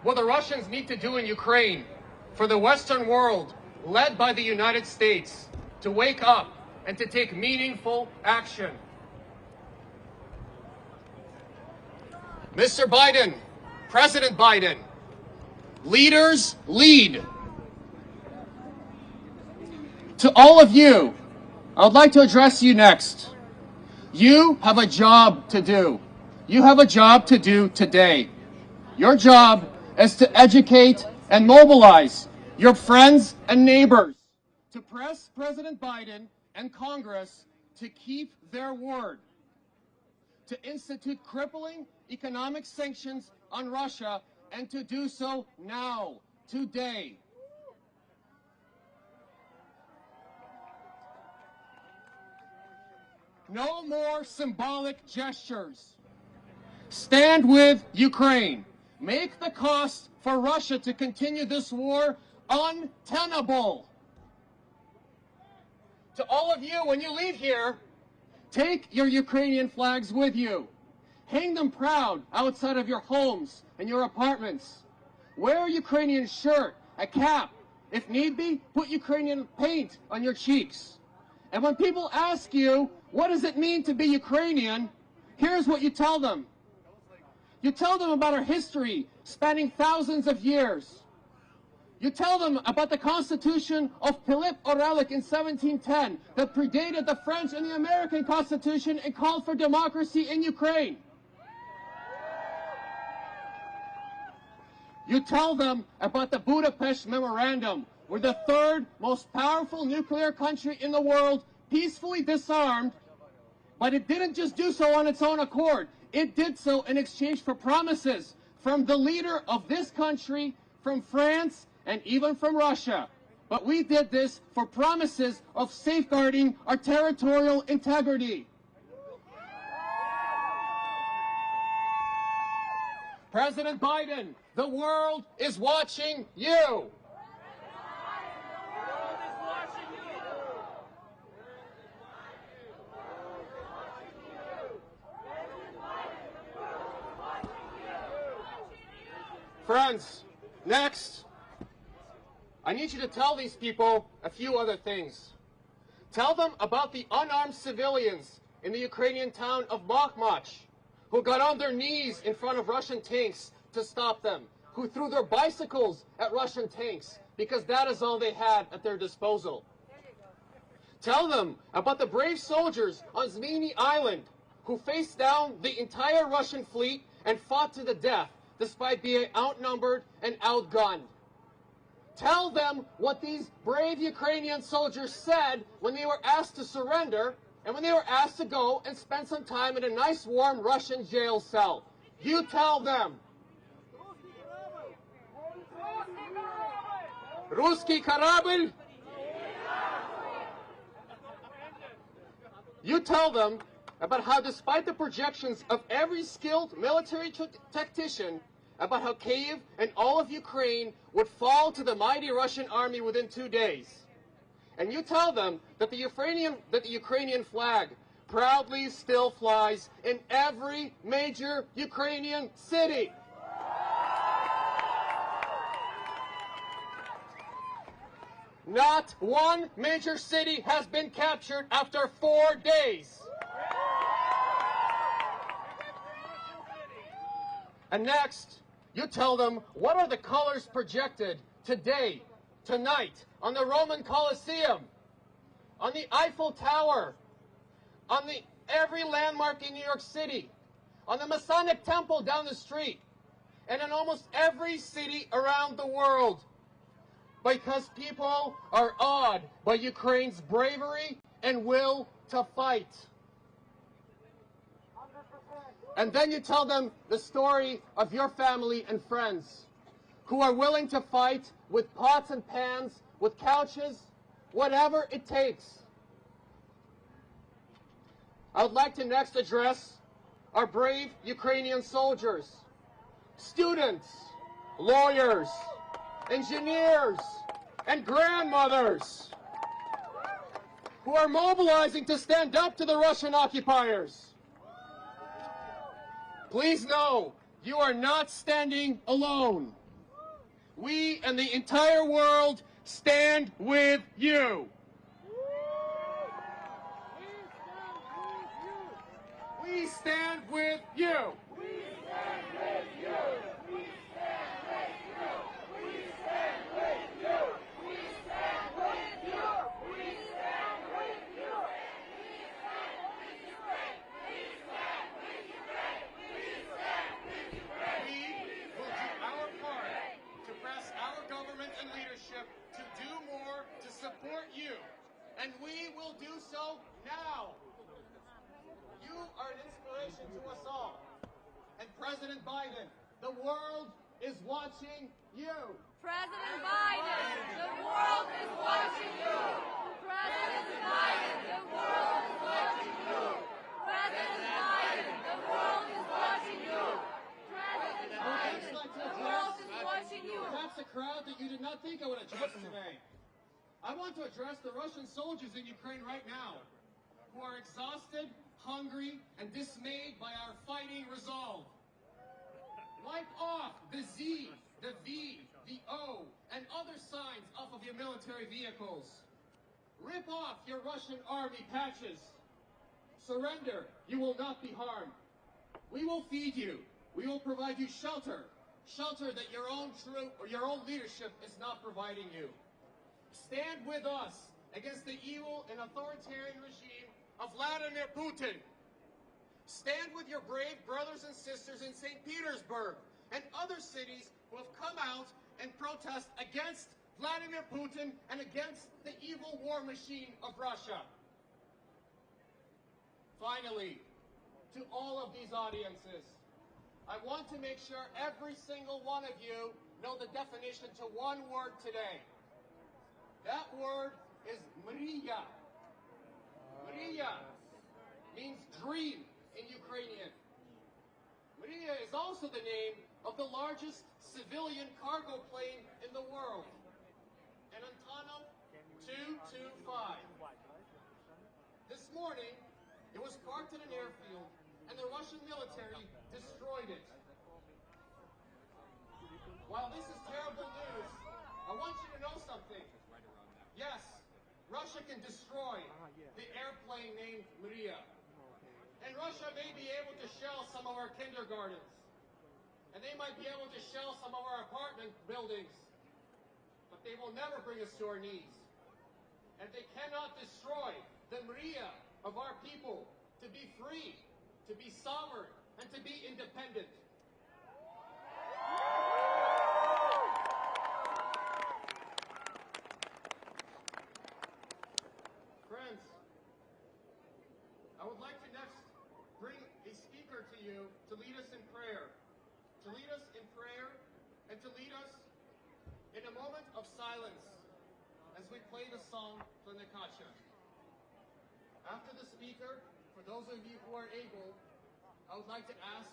will the Russians need to do in Ukraine for the Western world, led by the United States, to wake up and to take meaningful action? Mr. Biden, President Biden, leaders lead. To all of you, I would like to address you next. You have a job to do. You have a job to do today. Your job is to educate and mobilize your friends and neighbors to press President Biden and Congress to keep their word, to institute crippling economic sanctions on Russia, and to do so now, today. No more symbolic gestures. Stand with Ukraine. Make the cost for Russia to continue this war untenable. To all of you, when you leave here, take your Ukrainian flags with you. Hang them proud outside of your homes and your apartments. Wear a Ukrainian shirt, a cap. If need be, put Ukrainian paint on your cheeks. And when people ask you, what does it mean to be Ukrainian? Here's what you tell them. You tell them about our history spanning thousands of years. You tell them about the Constitution of Philippe Aurelik in 1710 that predated the French and the American Constitution and called for democracy in Ukraine. You tell them about the Budapest Memorandum, where the third most powerful nuclear country in the world peacefully disarmed, but it didn't just do so on its own accord. It did so in exchange for promises from the leader of this country, from France, and even from Russia. But we did this for promises of safeguarding our territorial integrity. President Biden, the world is watching you. Friends, next, I need you to tell these people a few other things. Tell them about the unarmed civilians in the Ukrainian town of Bakhmut, who got on their knees in front of Russian tanks to stop them, who threw their bicycles at Russian tanks because that is all they had at their disposal. Tell them about the brave soldiers on Zmini Island who faced down the entire Russian fleet and fought to the death despite being outnumbered and outgunned. Tell them what these brave Ukrainian soldiers said when they were asked to surrender and when they were asked to go and spend some time in a nice warm Russian jail cell. You tell them. Ruski karablь. You tell them about how, despite the projections of every skilled military tactician, about how Kyiv and all of Ukraine would fall to the mighty Russian army within 2 days. And you tell them that the Ukrainian flag proudly still flies in every major Ukrainian city. Not one major city has been captured after 4 days. And next, you tell them what are the colors projected today, tonight, on the Roman Colosseum, on the Eiffel Tower, on every landmark in New York City, on the Masonic Temple down the street, and in almost every city around the world. Because people are awed by Ukraine's bravery and will to fight. And then you tell them the story of your family and friends who are willing to fight with pots and pans, with couches, whatever it takes. I would like to next address our brave Ukrainian soldiers, students, lawyers, engineers, and grandmothers who are mobilizing to stand up to the Russian occupiers. Please know, you are not standing alone. We and the entire world stand with you. We stand with you. We stand with you. President Biden, the world is watching you. President Biden, the world is watching you. President Biden, the world is watching you. President Biden, the world is watching you. President Biden, the world is watching you. That's a crowd that you did not think I would address today. I want to address the Russian soldiers in Ukraine right now, who are exhausted, hungry, and dismayed by our fighting resolve. Wipe off the Z, the V, the O, and other signs off of your military vehicles. Rip off your Russian army patches. Surrender, you will not be harmed. We will feed you. We will provide you shelter. Shelter that your own troop or your own leadership is not providing you. Stand with us against the evil and authoritarian regime of Vladimir Putin. Stand with your brave brothers and sisters in St. Petersburg and other cities who have come out and protest against Vladimir Putin and against the evil war machine of Russia. Finally, to all of these audiences, I want to make sure every single one of you know the definition to one word today. That word is mriya. Mriya means dream in Ukrainian. Mriya is also the name of the largest civilian cargo plane in the world, an Antonov 225. This morning, it was parked in an airfield, and the Russian military destroyed it. While this is terrible news, I want you to know something. Yes, Russia can destroy the airplane named Mriya. And Russia may be able to shell some of our kindergartens. And they might be able to shell some of our apartment buildings. But they will never bring us to our knees. And they cannot destroy the Mriya of our people to be free, to be sovereign, and to be independent. Friends, I would like to next bring a speaker to you to lead us in prayer. To lead us in prayer and to lead us in a moment of silence as we play the song Plenikacha. After the speaker, for those of you who are able, I would like to ask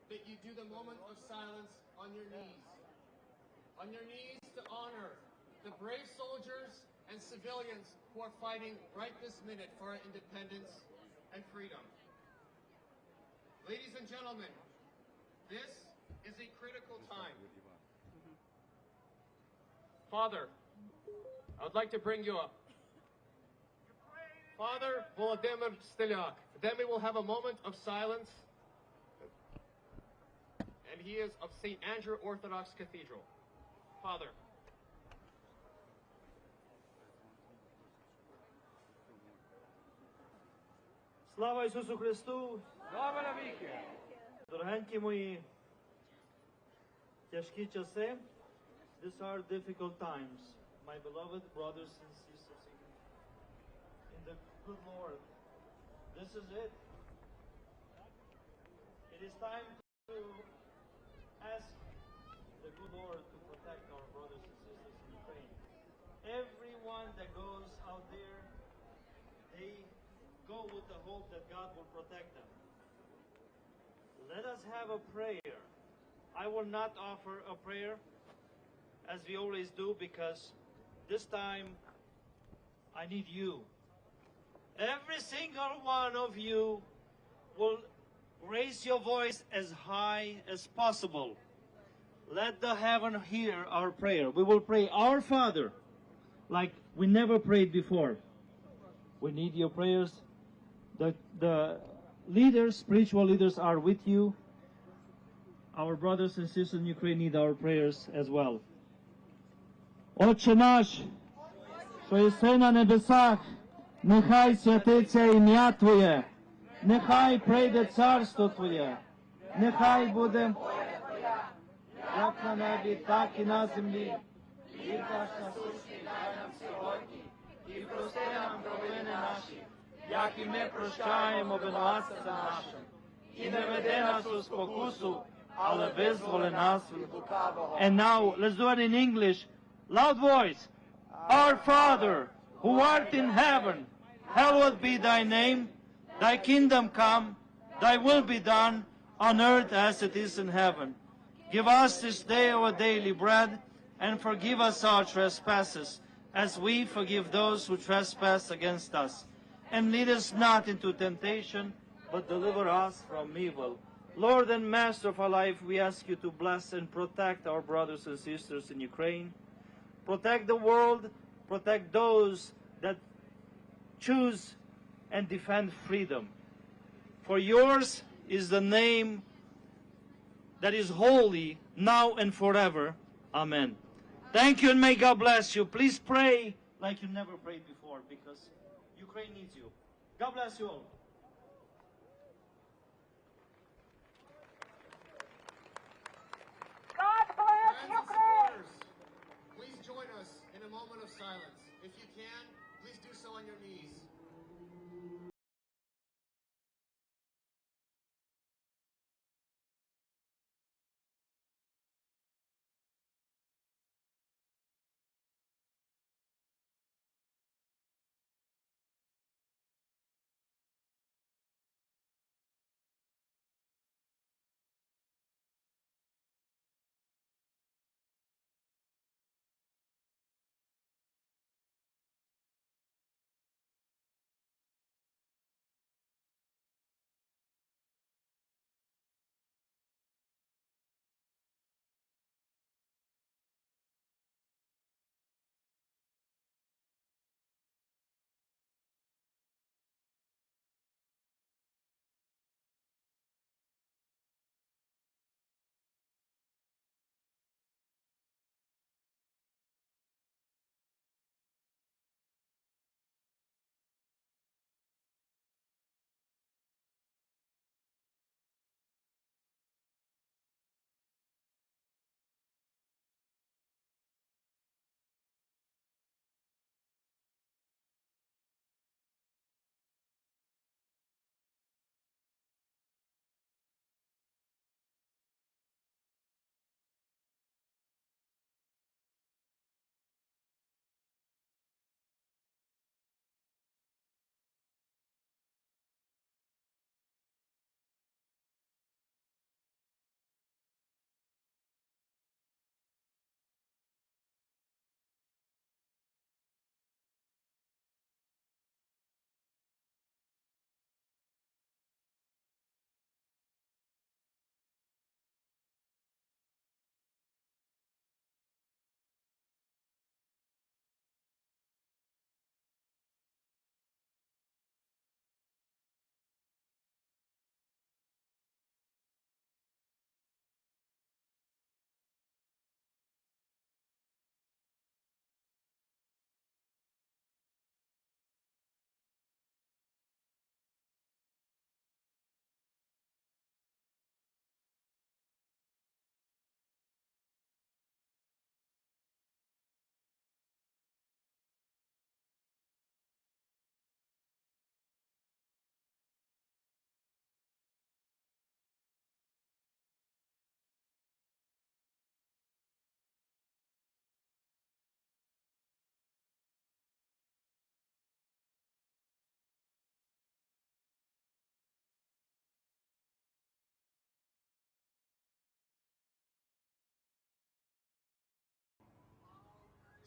that you do the moment of silence on your knees. On your knees to honor the brave soldiers and civilians who are fighting right this minute for our independence and freedom. Ladies and gentlemen, this is a critical time. Father, I would like to bring you up. Father Volodymyr Steliak. Then we will have a moment of silence. And he is of St. Andrew Orthodox Cathedral. Father. Слава Ісусу Христу! Слава навіки! Дорогенькі мої, тяжкі часи. These are difficult times, my beloved brothers and sisters in the good Lord. This is it. It is time to ask the good Lord to protect our brothers and sisters in Ukraine. Everyone that goes out there, they go with the hope that God will protect them. Let us have a prayer. I will not offer a prayer as we always do, because this time I need you. Every single one of you will raise your voice as high as possible. Let the heaven hear our prayer. We will pray Our Father like we never prayed before. We need your prayers. The leaders, spiritual leaders are with you. Our brothers and sisters in Ukraine need our prayers as well. Отче наш, що єси на небесах, нехай святиться ім'я Твоє, нехай прийде царство Твоє, нехай буде як на небі, так і на землі. Хліб наш насущний дай нам сьогодні, і прости нам провини наші, як і ми прощаємо винуватцям нашим. І не веди нас у спокусу, all the visible in us. And now let's do it in English. Loud voice. Our Father, who art in heaven, hallowed be thy name. Thy kingdom come, thy will be done, on earth as it is in heaven. Give us this day our daily bread, and forgive us our trespasses, as we forgive those who trespass against us. And lead us not into temptation, but deliver us from evil. Lord and Master of our life, we ask you to bless and protect our brothers and sisters in Ukraine. Protect the world, protect those that choose and defend freedom. For yours is the name that is holy, now and forever. Amen. Thank you, and may God bless you. Please pray like you never prayed before, because Ukraine needs you. God bless you all. Please join us in a moment of silence. If you can, please do so on your knees.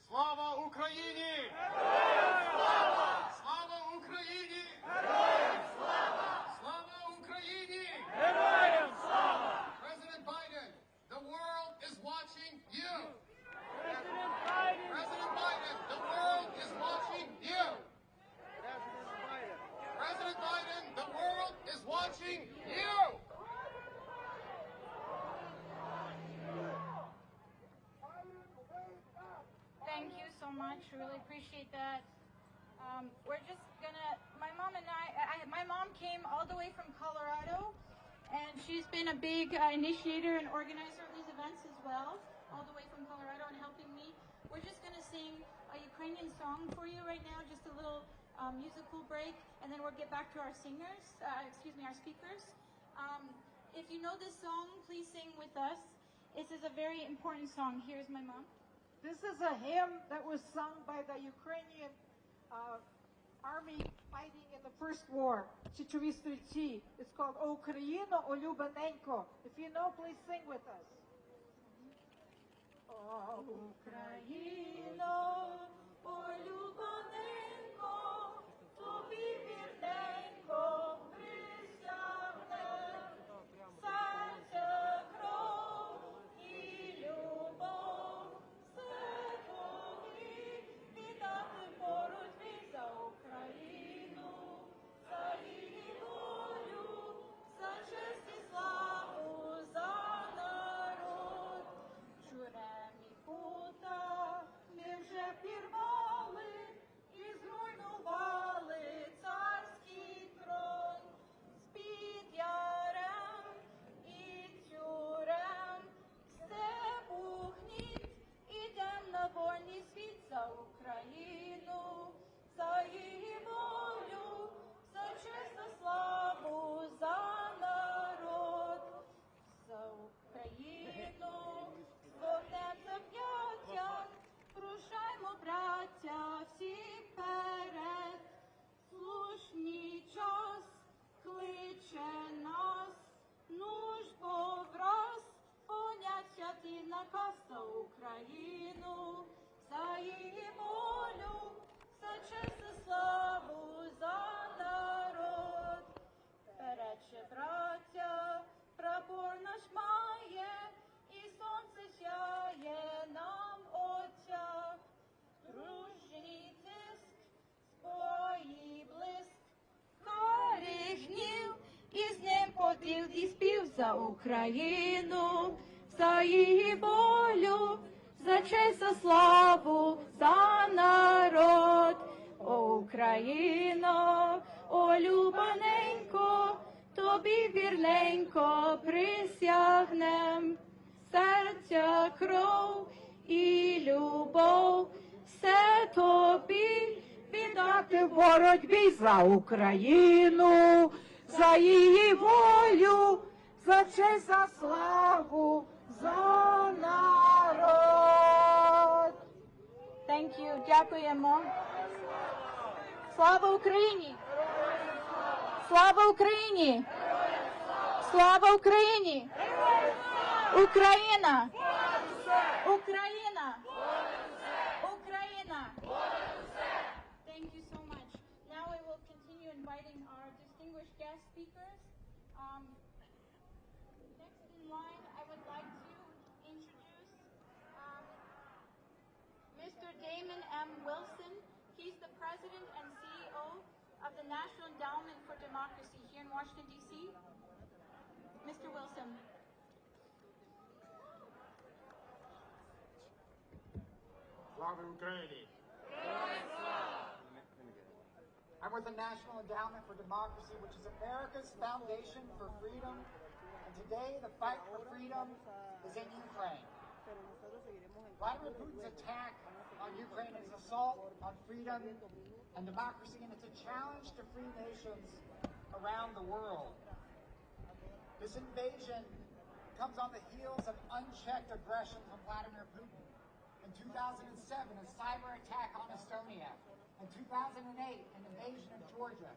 Слава Україні! Героям слава! Слава Україні! Героям слава! Слава Україні! Героям слава! President Biden, the world is watching you. President Biden, the world is watching you. President Biden, the world is watching you. Thank you so much. Really appreciate that. We're just gonna. My mom and my mom came all the way from Colorado, and she's been a big initiator and organizer of these events as well, all the way from Colorado and helping me. We're just gonna sing a Ukrainian song for you right now, just a little musical break, and then we'll get back to our singers. Our speakers. If you know this song, please sing with us. This is a very important song. Here's my mom. This is a hymn that was sung by the Ukrainian army fighting in the First War. It's called "O Україно, улюбленько." If you know, please sing with us. О Україно, улюбленько, тобі вірненько присягне серце, кров і любов. Все тобі віддати в боротьбі за Україну, за її волю, за честь і славу, за народ. Журем і пута ми вже пірвали і зруйнували царський трон. З-під ярем і тюрем степу гніт, ідем на вольний світ за Україну, за її волю, за честь, за славу, за народ, за Україну, з вогнем зап'яття, рушаймо, браття, всі вперед, слушний час кличе нас, нуж бо враз, понять святий наказ за Україну, за її волю, за честь, за славу, за народ. Вперед ще, браття, прапор наш має, і сонце сяє нам очах. Дружній тиск, спої блиск, карих гнів, і з ним поділ і спів за Україну, за її волю, за честь, за славу, за народ. О Україно, о любаненько, тобі вірненько присягнем. Серця, кров і любов, все тобі віддати в боротьбі за Україну, за її волю, за честь, за славу, за народ. Thank you. Дякуємо. Слава Україні! Слава Україні! Слава Україні! Україна! Україна! Україна! Thank you so much. Now I will continue inviting our distinguished guest speakers. Next in line, I would like to introduce Mr. Damon M. Wilson. He's the president and CEO of the National Endowment for Democracy here in Washington, D.C. Mr. Wilson. Slava Ukraini. I'm with the National Endowment for Democracy, which is America's foundation for freedom. And today, the fight for freedom is in Ukraine. Vladimir Putin's attack on Ukraine is an assault on freedom and democracy, and it's a challenge to free nations around the world. This invasion comes on the heels of unchecked aggression from Vladimir Putin. In 2007, a cyber attack on Estonia. In 2008, an invasion of Georgia.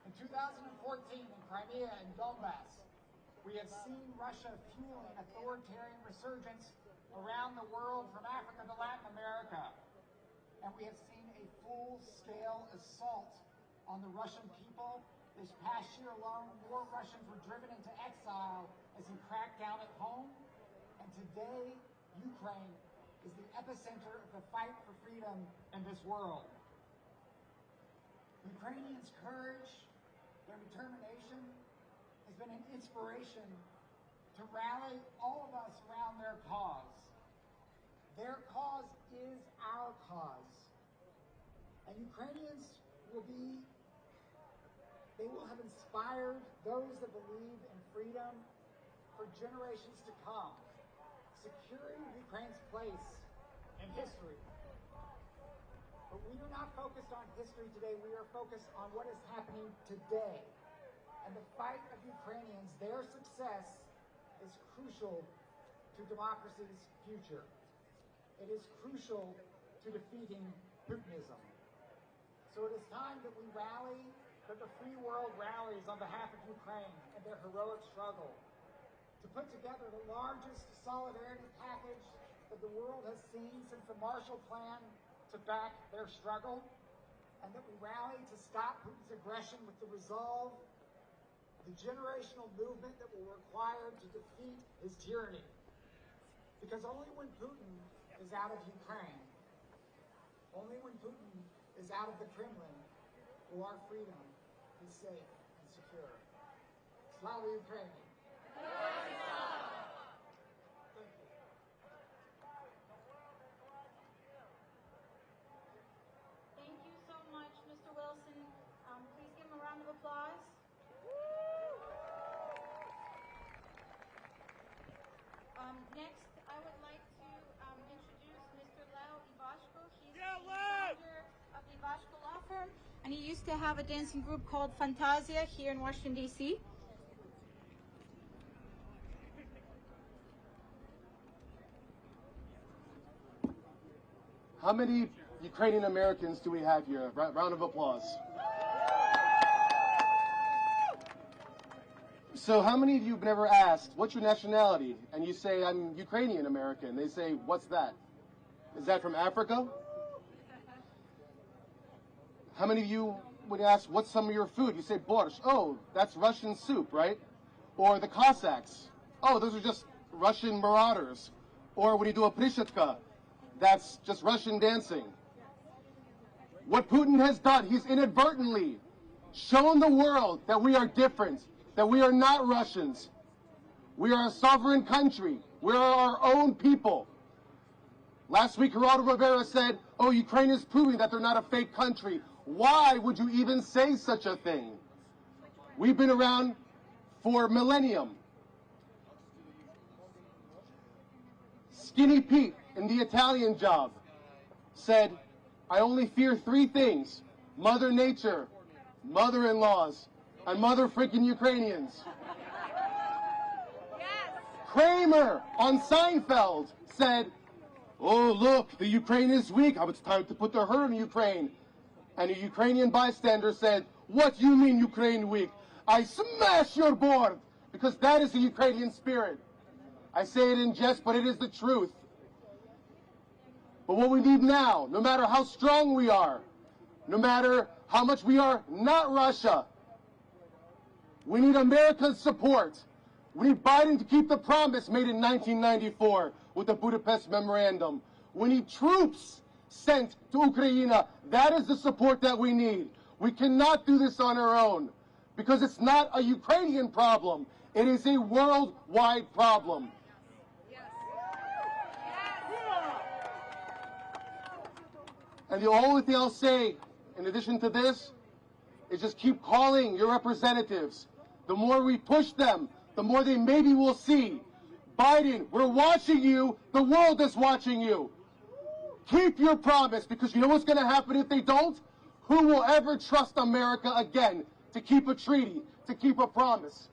In 2014, in Crimea and Donbass. We have seen Russia fueling authoritarian resurgence around the world from Africa to Latin America. And we have seen a full-scale assault on the Russian people. This past year alone, more Russians were driven into exile as he cracked down at home. And today, Ukraine is the epicenter of the fight for freedom in this world. Ukrainians' courage, their determination, has been an inspiration to rally all of us around their cause. Their cause is our cause. And Ukrainians will have inspired those that believe in freedom for generations to come, securing Ukraine's place in history. But we are not focused on history today. We are focused on what is happening today. And the fight of Ukrainians, their success is crucial to democracy's future. It is crucial to defeating Putinism. So it is time that we rally, that the free world rallies on behalf of Ukraine and their heroic struggle to put together the largest solidarity package that the world has seen since the Marshall Plan to back their struggle, and that we rally to stop Putin's aggression with the resolve, the generational movement that will require to defeat his tyranny. Because only when Putin is out of Ukraine, only when Putin is out of the Kremlin, will our freedom be safe and secure. Slava Ukraine! Thank you so much, Mr. Wilson. Please give him a round of applause. Next, I would like to introduce Mr. Leo Ivashko. He's the founder of the Ivashko Law Firm, and he used to have a dancing group called Fantasia here in Washington, D.C. How many Ukrainian Americans do we have here? Round of applause. So how many of you have never asked, what's your nationality? And you say, I'm Ukrainian American. They say, what's that? Is that from Africa? How many of you would ask, what's some of your food? You say, borscht. Oh, that's Russian soup, right? Or the Cossacks. Oh, those are just Russian marauders. Or when you do a prishetka, that's just Russian dancing. What Putin has done, he's inadvertently shown the world that we are different, that we are not Russians. We are a sovereign country. We are our own people. Last week, Geraldo Rivera said, oh, Ukraine is proving that they're not a fake country. Why would you even say such a thing? We've been around for millennium. Skinny Pete in the Italian Job said, I only fear three things: Mother Nature, mother-in-laws, and mother freaking Ukrainians. Kramer on Seinfeld said, oh, look, the Ukraine is weak. It's time to put the hurt in Ukraine. And a Ukrainian bystander said, what do you mean Ukraine weak? I smash your board, because that is the Ukrainian spirit. I say it in jest, but it is the truth. But what we need now, no matter how strong we are, no matter how much we are not Russia, we need America's support. We need Biden to keep the promise made in 1994 with the Budapest Memorandum. We need troops sent to Ukraine. That is the support that we need. We cannot do this on our own, because it's not a Ukrainian problem. It is a worldwide problem. And the only thing I'll say, in addition to this, is just keep calling your representatives. The more we push them, the more they maybe will see. Biden, we're watching you. The world is watching you. Keep your promise, because you know what's going to happen if they don't? Who will ever trust America again to keep a treaty, to keep a promise?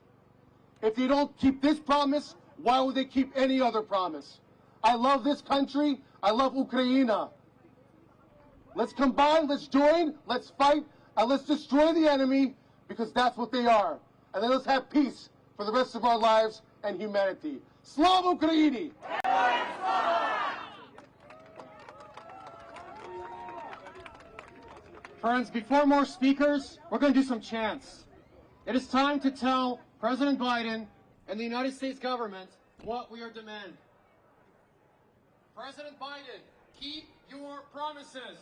If they don't keep this promise, why would they keep any other promise? I love this country. I love Ukraine. Let's combine, let's join, let's fight, and let's destroy the enemy, because that's what they are. And then let's have peace for the rest of our lives and humanity. Slava Ukraini! Friends, before more speakers, we're going to do some chants. It is time to tell President Biden and the United States government what we are demanding. President Biden, keep your promises.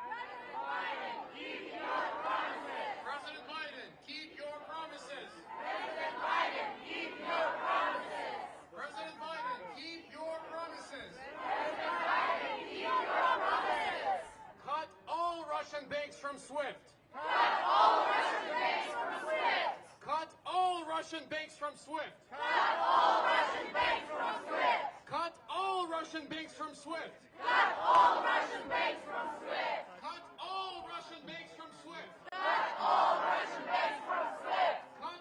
President Biden, keep your promises. President Biden, keep your promises. President Biden, keep your promises. President Biden, keep your promises. President Biden, keep your promises. Cut all Russian banks from SWIFT. Cut all Russian banks from SWIFT. Cut all Russian banks from SWIFT. Cut all Russian banks from SWIFT. Cut all Russian banks from SWIFT. Cut all Russian banks from SWIFT. Cut all Russian banks from SWIFT. Cut all Russian banks from SWIFT. Cut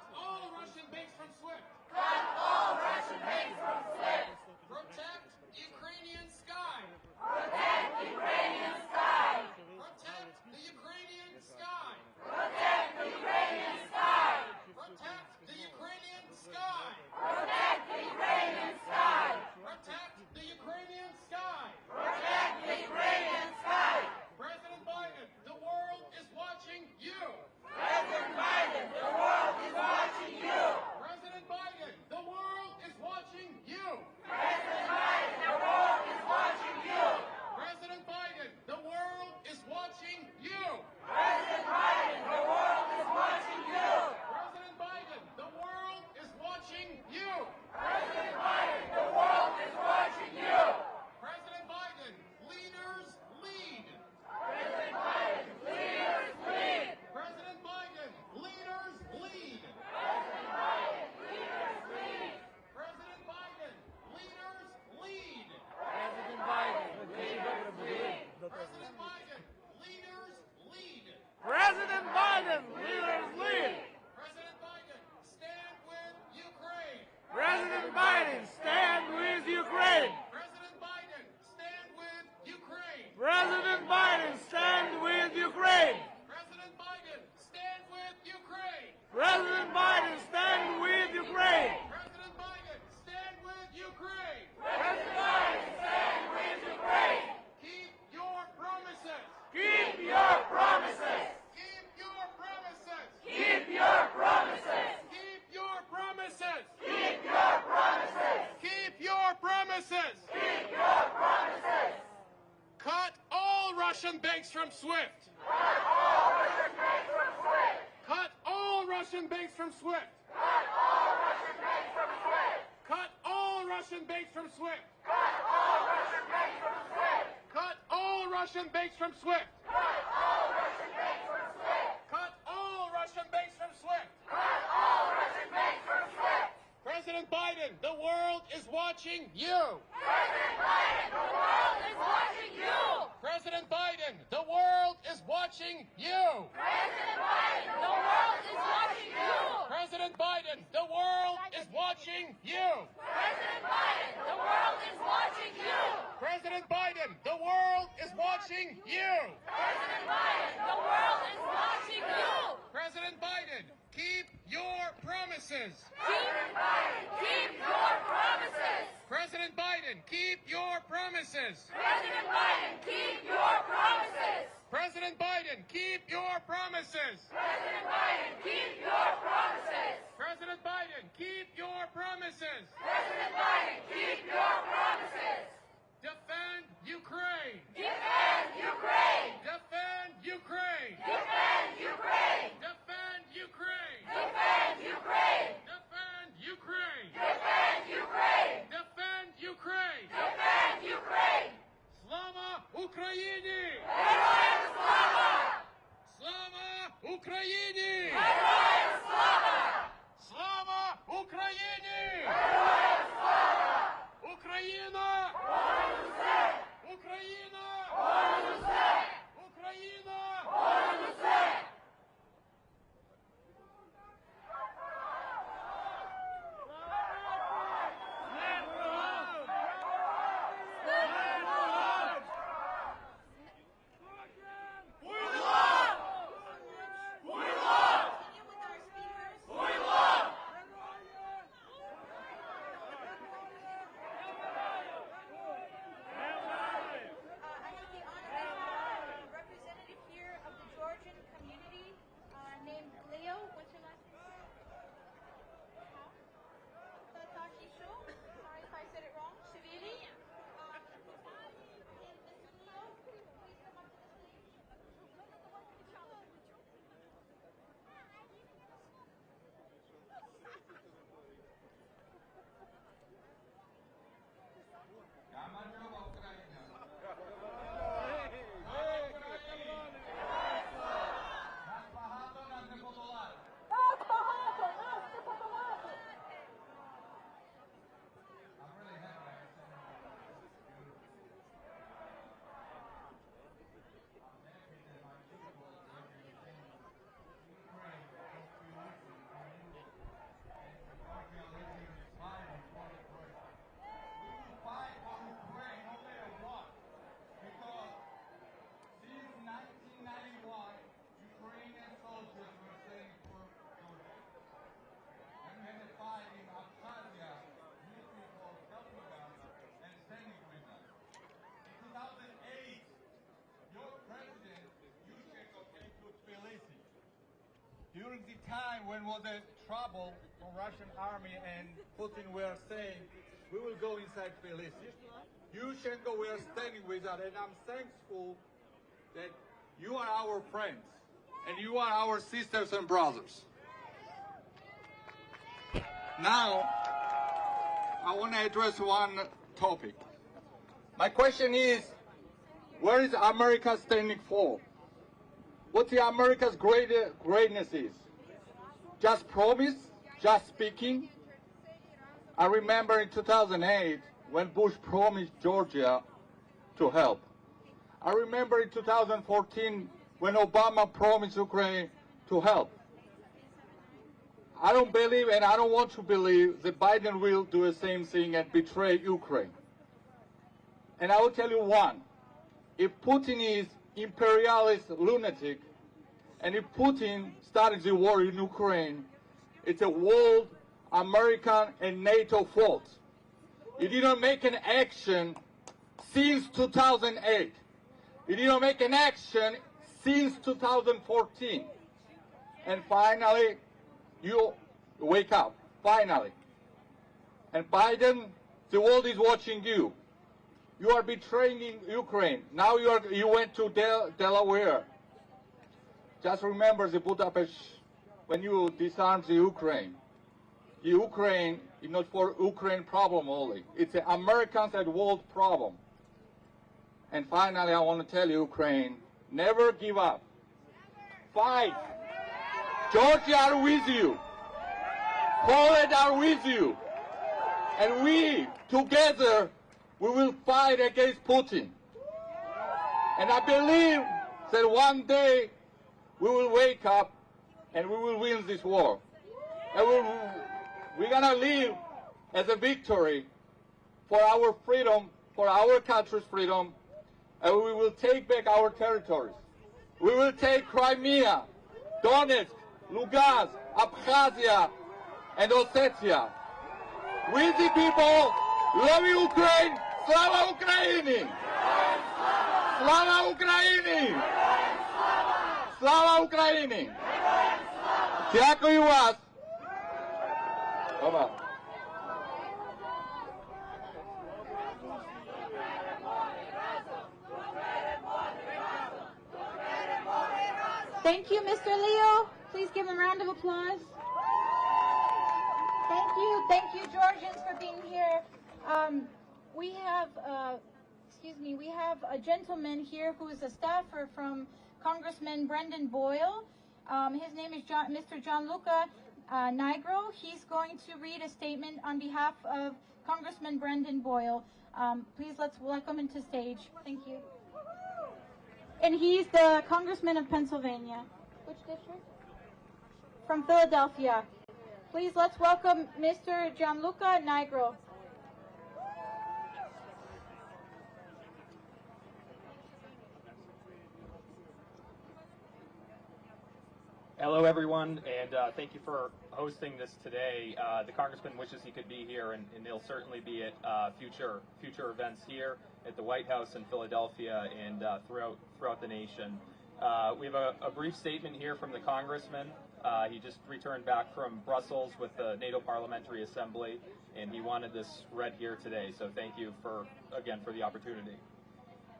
Russian banks from SWIFT. Cut all Russian banks from SWIFT. Cut all Russian banks from SWIFT. Cut all Russian banks from SWIFT. Cut all Russian banks from SWIFT. President Biden, the world is watching you. President Biden, the world is watching you. President Biden, the world is watching you. President Biden, the world is watching you. President Biden, the world is watching you. President Biden, the world is watching you. President Biden, the world is watching you. President Biden, the world is watching you. President Biden, keep your promises. President Biden, keep your promises. President Biden, keep your promises. President Biden, keep your promises. President Biden, keep your promises. President Biden, keep your promises. President Biden, keep your promises. President Biden, keep your promises. Defend Ukraine. Defend Ukraine. Defend Ukraine. Defend Ukraine. Defend Ukraine. Defend Ukraine. Defend Ukraine. Defend Ukraine. Defend Ukraine. Defend Ukraine. Slava Ukraini! Героям слава! Slava Ukraini! Героям слава! Slava Ukraini! Героям слава! Україна! Понад усе! Україна! Понад усе! Україна! Понад усе! During the time when was the trouble from Russian army and Putin were saying, we will go inside Tbilisi. Yushchenko were standing with us, and I'm thankful that you are our friends and you are our sisters and brothers. Now, I want to address one topic. My question is, where is America standing for? What the America's greatness is? Just promise? Just speaking? I remember in 2008 when Bush promised Georgia to help. I remember in 2014 when Obama promised Ukraine to help. I don't believe, and I don't want to believe, that Biden will do the same thing and betray Ukraine. And I will tell you one. If Putin is imperialist lunatic, and if Putin started the war in Ukraine, it's a world, American, and NATO fault. He didn't make an action since 2008. He didn't make an action since 2014. And finally, you wake up, finally. And Biden, the world is watching you. You are betraying Ukraine. Now you went to Delaware. Just remember the Budapest when you disarmed the Ukraine. The Ukraine is not for Ukraine problem only. It's the Americans and world problem. And finally, I want to tell you, Ukraine, never give up. Fight. Georgia are with you. Poland are with you. And we, together, we will fight against Putin. And I believe that one day we will wake up and we will win this war. And we're going to live as a victory for our freedom, for our country's freedom, and we will take back our territories. We will take Crimea, Donetsk, Lugansk, Abkhazia, and Ossetia. We the people love Ukraine. Slava Ukraini! Slava Ukraini! Slava Ukraini! Дякую вас! Bye-bye. Thank you, Mr. Leo. Please give him a round of applause. Thank you, Georgians, for being here. We have a gentleman here who is a staffer from Congressman Brendan Boyle. His name is Mr. Gianluca Nigro. He's going to read a statement on behalf of Congressman Brendan Boyle. Please let's welcome him to stage. Thank you. And he's the Congressman of Pennsylvania. Which district? From Philadelphia. Please let's welcome Mr. Gianluca Nigro. Hello, everyone, and thank you for hosting this today. The Congressman wishes he could be here, and he'll certainly be at future events here at the White House in Philadelphia and throughout the nation. We have a brief statement here from the Congressman. He just returned back from Brussels with the NATO Parliamentary Assembly, and he wanted this read here today. So thank you for the opportunity.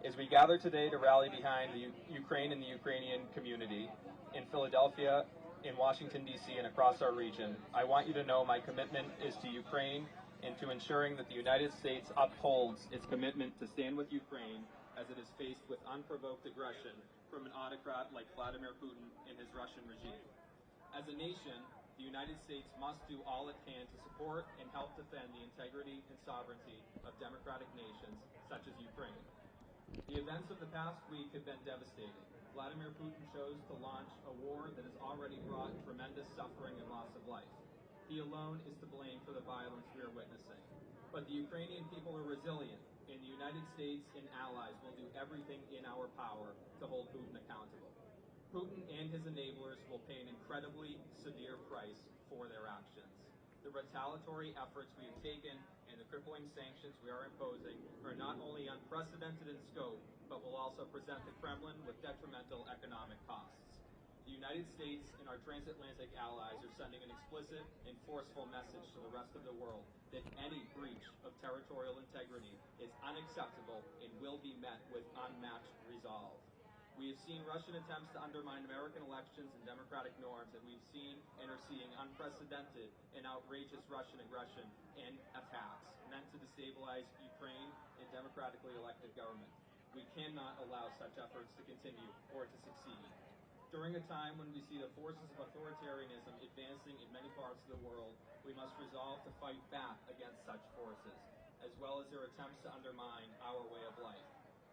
As we gather today to rally behind the Ukraine and the Ukrainian community in Philadelphia, in Washington, D.C., and across our region, I want you to know my commitment is to Ukraine and to ensuring that the United States upholds its commitment to stand with Ukraine as it is faced with unprovoked aggression from an autocrat like Vladimir Putin and his Russian regime. As a nation, the United States must do all it can to support and help defend the integrity and sovereignty of democratic nations such as Ukraine. The events of the past week have been devastating. Vladimir Putin chose to launch a war that has already brought tremendous suffering and loss of life. He alone is to blame for the violence we are witnessing. But the Ukrainian people are resilient, and the United States and allies will do everything in our power to hold Putin accountable. Putin and his enablers will pay an incredibly severe price for their actions. The retaliatory efforts we have taken and the crippling sanctions we are imposing are not only unprecedented in scope, but will also present the Kremlin with detrimental economic costs. The United States and our transatlantic allies are sending an explicit and forceful message to the rest of the world that any breach of territorial integrity is unacceptable and will be met with unmatched resolve. We have seen Russian attempts to undermine American elections and democratic norms, and we've seen and are seeing unprecedented and outrageous Russian aggression and attacks meant to destabilize Ukraine and democratically elected government. We cannot allow such efforts to continue or to succeed. During a time when we see the forces of authoritarianism advancing in many parts of the world, we must resolve to fight back against such forces, as well as their attempts to undermine our way of life.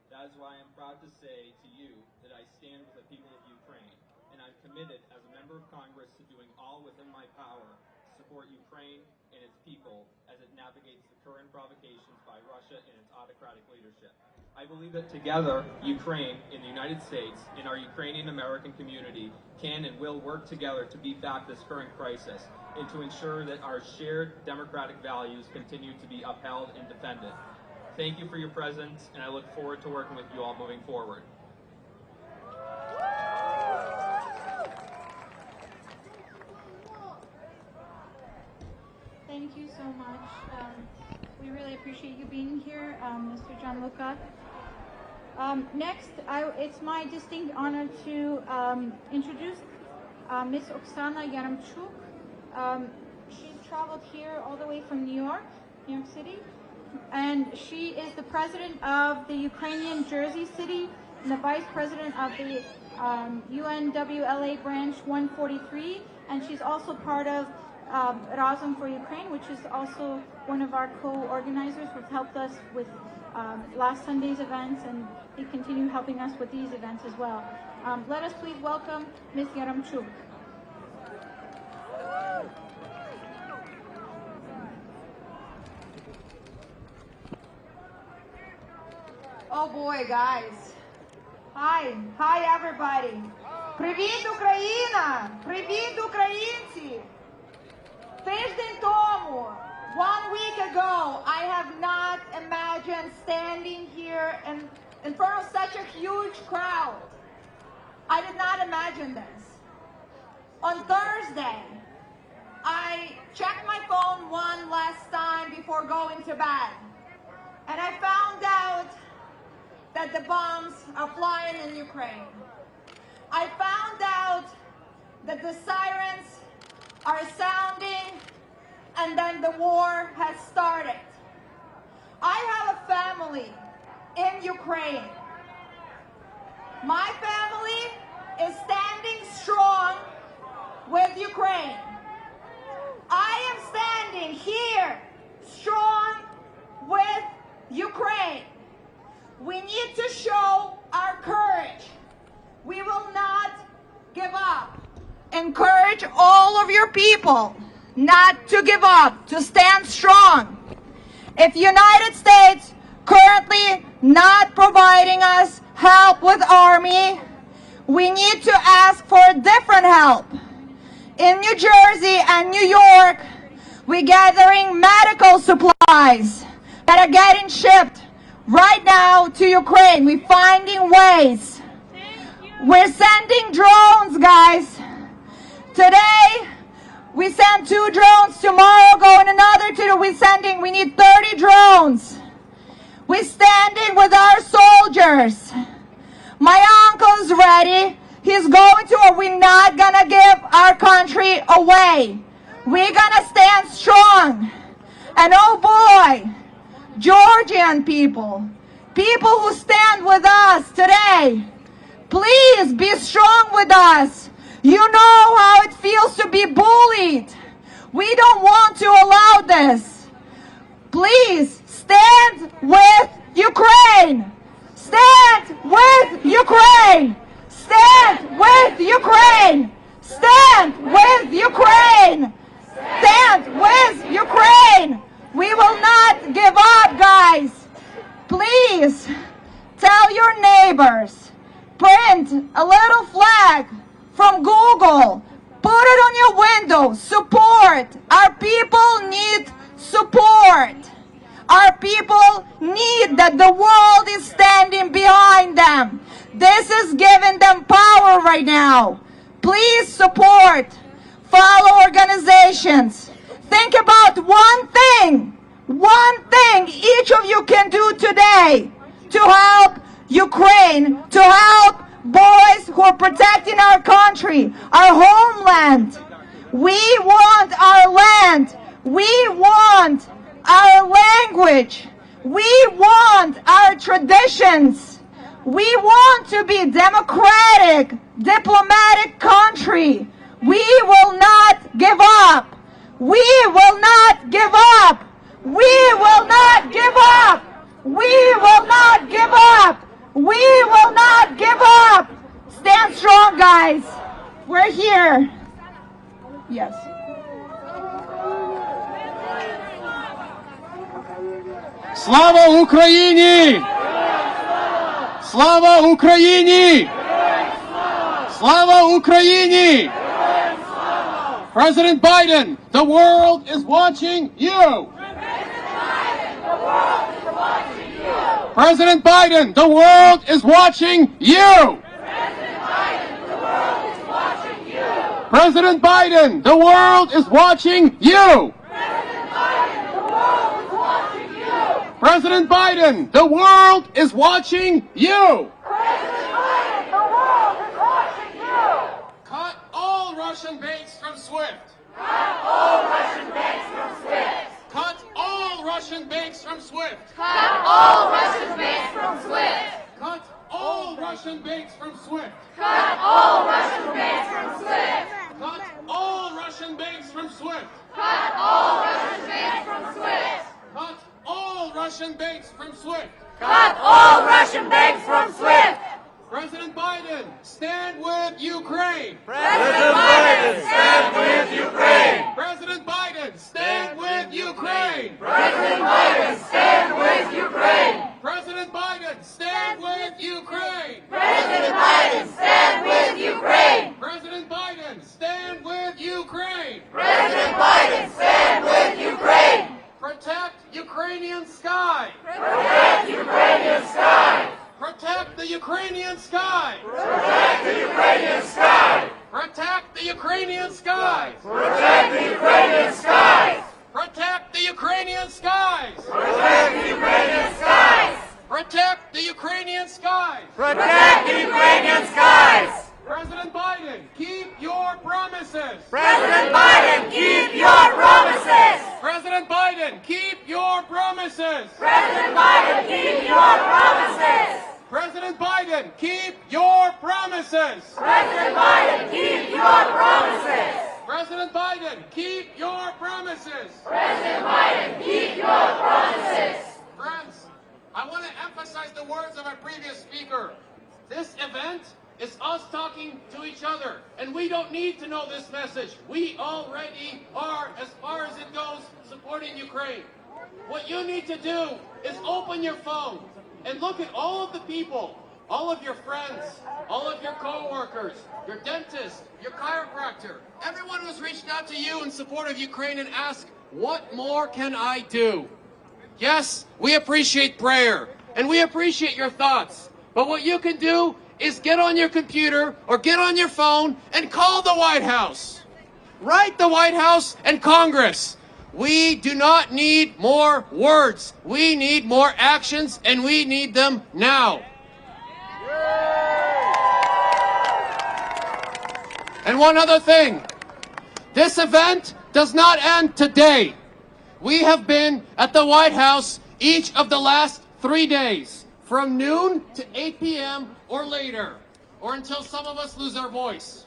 That is why I'm proud to say to you that I stand with the people of Ukraine, and I'm committed as a member of Congress to doing all within my power to support Ukraine and its people as it navigates the current provocations by Russia and its autocratic leadership. I believe that together, Ukraine and the United States and our Ukrainian American community can and will work together to beat back this current crisis and to ensure that our shared democratic values continue to be upheld and defended. Thank you for your presence, and I look forward to working with you all moving forward. Thank Thank you so much. We really appreciate you being here, Mr. Gianluca. Next, it's my distinct honor to introduce Ms. Oksana Yaramchuk. She's traveled here all the way from New York City, and she is the president of the Ukrainian Jersey City and the vice president of the UNWLA branch 143, and she's also part of Razum for Ukraine, which is also one of our co-organizers who's helped us with last Sunday's events, and they continue helping us with these events as well. Let us please welcome Ms. Yaramchuk. Oh boy, guys. Hi everybody. Привіт, Україна! Привіт, українці! Тиждень тому, 1 week ago, I have not imagined standing here in front of such a huge crowd. I did not imagine this. On Thursday, I checked my phone one last time before going to bed, and I found out that the bombs are flying in Ukraine. I found out that the sirens are sounding and then the war has started. I have a family in Ukraine. My family is standing strong with Ukraine. I am standing here strong with Ukraine. We need to show our courage. We will not give up. Encourage all of your people not to give up, to stand strong. If United States currently not providing us help with army, we need to ask for different help. In New Jersey and New York, we're gathering medical supplies that are getting shipped right now to Ukraine. We're finding ways. We're sending drones, guys. Today, we sent 2 drones. Tomorrow, going another 2. We need 30 drones. We're standing with our soldiers. My uncle's ready. He's going to, or we're not gonna give our country away. We're gonna stand strong. And oh boy, Georgian people who stand with us today, please be strong with us. You know how it feels to be bullied. We don't want to allow this. Please stand with Ukraine. Stand with Ukraine. Stand with Ukraine. Stand with Ukraine. Stand with Ukraine. We will not give up, guys. Please tell your neighbors, print a little flag from Google, put it on your window, support. Our people need support. Our people need that the world is standing behind them. This is giving them power right now. Please support. Follow organizations. Think about one thing each of you can do today to help Ukraine, to help boys who are protecting our country, our homeland. We want our land. We want our language. We want our traditions. We want to be democratic, diplomatic country. We will not give up. We will not give up. We will not give up. We will not give up. We will not give up. Stand strong, guys. We're here. Yes. Слава Україні! Слава Україні! Слава Україні! President Biden, the world is watching you! President Biden, the world is watching you! President Biden, the world is watching you! President Biden, the world is watching you. President Biden, the world is watching you. Cut all Russian banks from SWIFT. Cut all Russian banks from SWIFT. Cut all Russian banks from SWIFT. Cut all Russian banks from SWIFT. Cut all Russian banks from SWIFT. Cut all Russian banks from SWIFT. Cut all Russian banks from SWIFT. Cut all Russian banks from SWIFT. Cut all Russian banks from SWIFT. Cut all Russian banks from SWIFT. President Biden, stand with Ukraine. President Biden, stand with Ukraine. President Biden, stand with Ukraine. President Biden, stand with Ukraine. President Biden, stand with Ukraine. President Biden, stand with Ukraine. President Biden, stand with Ukraine. President Biden, stand with Ukraine. Protect Ukrainian sky. Protect Ukrainian sky. Protect the Ukrainian sky. Protect the Ukrainian sky. Protect the Ukrainian skies. Protect the Ukrainian skies. Protect the Ukrainian skies. Protect the Ukrainian skies. Protect the Ukrainian skies. Protect the Ukrainian skies. President Biden, keep your promises. President Biden, keep your promises. President Biden, keep your promises. President Biden, keep your promises. President Biden, keep your promises. President Biden, keep your promises. President Biden, keep your promises. President Biden, keep your promises. Friends, I want to emphasize the words of our previous speaker. This event is us talking to each other, and we don't need to know this message. We already are, as far as it goes, supporting Ukraine. What you need to do is open your phone and look at all of the people, all of your friends, all of your co-workers, your dentist, your chiropractor, everyone who's reached out to you in support of Ukraine, and ask, what more can I do? Yes, we appreciate prayer, and we appreciate your thoughts, but what you can do is get on your computer or get on your phone and call the White House. Write the White House and Congress. We do not need more words. We need more actions, and we need them now. And one other thing. This event does not end today. We have been at the White House each of the last 3 days, from noon to 8 p.m. or later, or until some of us lose our voice.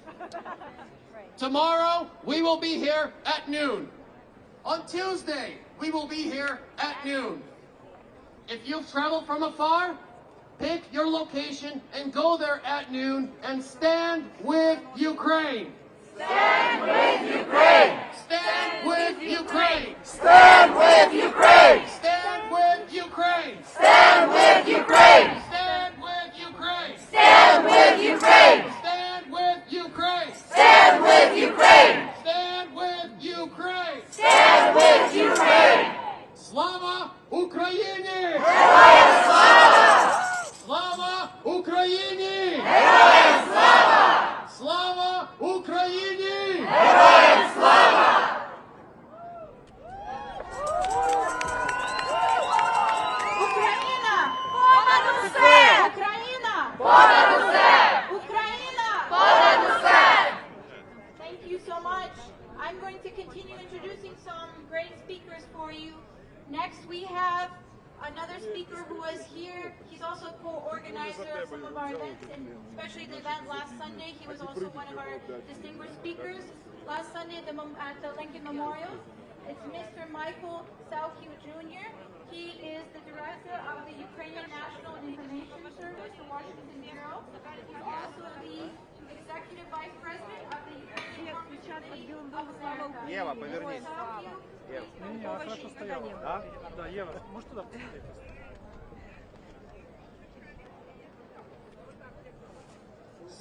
Tomorrow, we will be here at noon. On Tuesday, we will be here at noon. If you've traveled from afar, pick your location and go there at noon and stand with Ukraine. Stand with Ukraine. Stand with Ukraine. Stand with Ukraine. Stand with Ukraine. Stand with Ukraine. Stand with Ukraine. Stand with Ukraine. Stand with Ukraine. Stand with Ukraine. Stand with Ukraine. Stand with Ukraine. Slava Ukraini! Героям слава! Slava Ukraini! Героям слава! Slava Ukraini! Героям слава! Україна! Понад усе! Україна! Понад усе! Україна! Понад усе! Thank you so much. I'm going to continue introducing some great speakers for you. Next, we have another speaker who was here. He's also a co-organizer of some of our events, and especially the event last Sunday. He was also one of our distinguished speakers last Sunday at the Lincoln Memorial. It's Mr. Michael Salkiw Jr. He is the director of the Ukrainian National Information Service, the Washington Bureau. He's also the executive vice president of the Ukrainian Community of America. Ева, повернись. Ева. Не, она хорошо стояла. Да? Да, Ева, можешь туда посмотреть?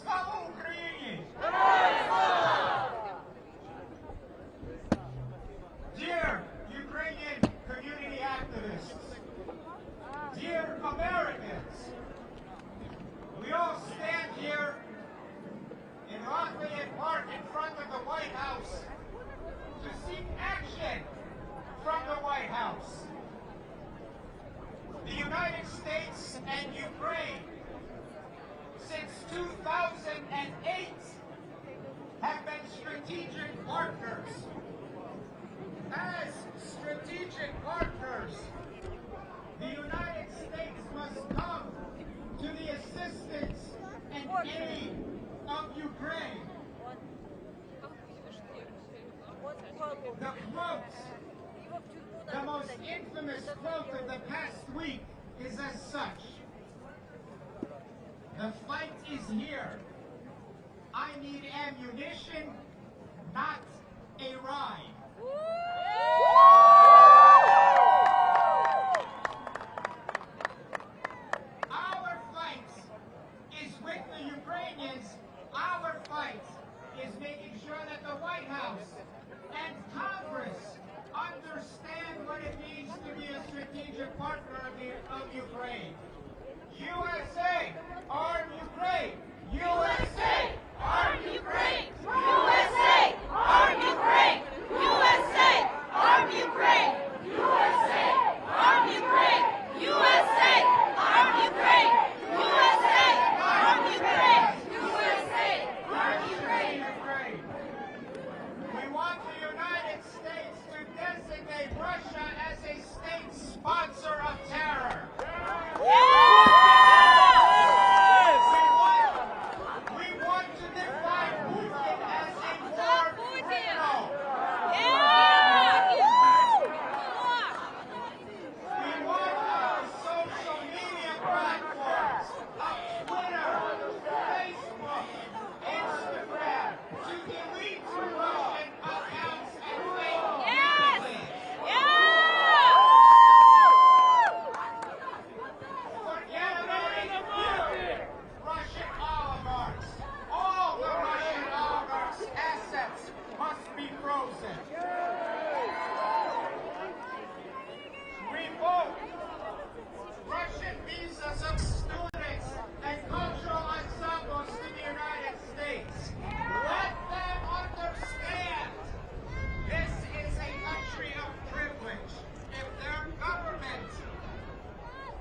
Слава Україні! Dear Ukrainian community activists, dear Americans, we all stand here in Lafayette Park in front of the White House to seek action from the White House. and Ukraine since 2008 have been strategic partners. As strategic partners, the United States must come to the assistance and aid of Ukraine. The quote, the most infamous quote of the past week is as such: "The fight is here. I need ammunition, not a ride." Our fight is with the Ukrainians. Our fight is making sure that the White House and Congress understand what it means to be a strategic partner of Ukraine. USA, arm Ukraine! USA, arm Ukraine! USA, arm Ukraine! USA, arm Ukraine! USA, arm Ukraine! USA, arm Ukraine! USA, arm Ukraine! USA, arm Ukraine! We want the United States to designate Russia as a state sponsor of terror. We want to define Putin as a war criminal. We want our social media platforms of Twitter, Facebook, Instagram to delete Russian accounts and fake news. Forget about it. Russian oligarchs. All the Russian oligarchs' assets must be frozen. Revoke Russian visas of students and cultural ensembles to the United States. Let them understand this is a country of privilege. If their government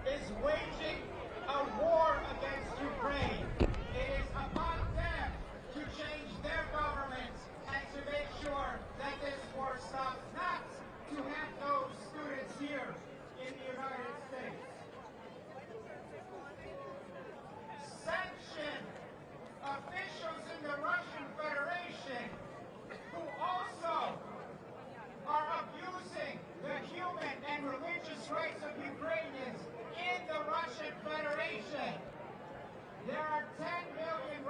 is waging a war against Ukraine, it is upon them to change their government and to make sure that this war stops, not to have those students here in the United States. Sanction officials in the Russian Federation who also are abusing the human and religious rights of Ukrainians in the Russian Federation. There are 10 million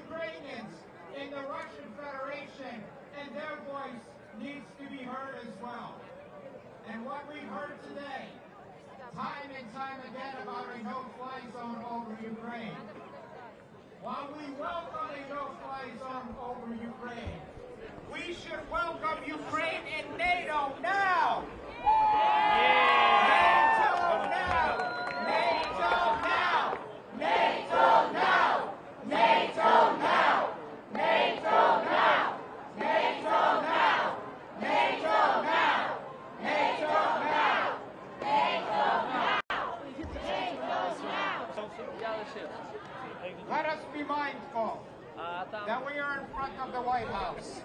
Ukrainians in the Russian Federation, and their voice needs to be heard as well. And what we've heard today, time and time again, about a no-fly zone over Ukraine. While we welcome a no-fly zone over Ukraine, we should welcome Ukraine in NATO now! NATO now! NATO now! NATO now! NATO now! NATO now! NATO now! NATO now! NATO now! NATO now! Let us be mindful that we are in front of the White House.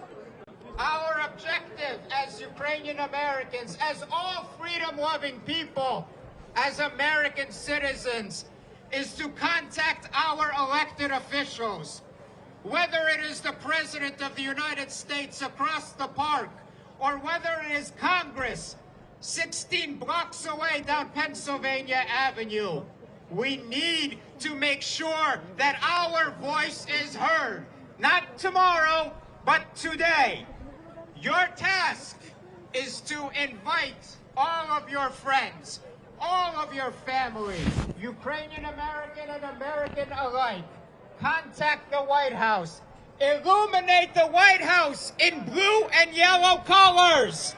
Our objective as Ukrainian Americans, as all freedom-loving people, as American citizens, is to contact our elected officials, whether it is the President of the United States across the park, or whether it is Congress 16 blocks away down Pennsylvania Avenue. We need to make sure that our voice is heard, not tomorrow, but today. Your task is to invite all of your friends, all of your family, Ukrainian American and American alike. Contact the White House. Illuminate the White House in blue and yellow colors.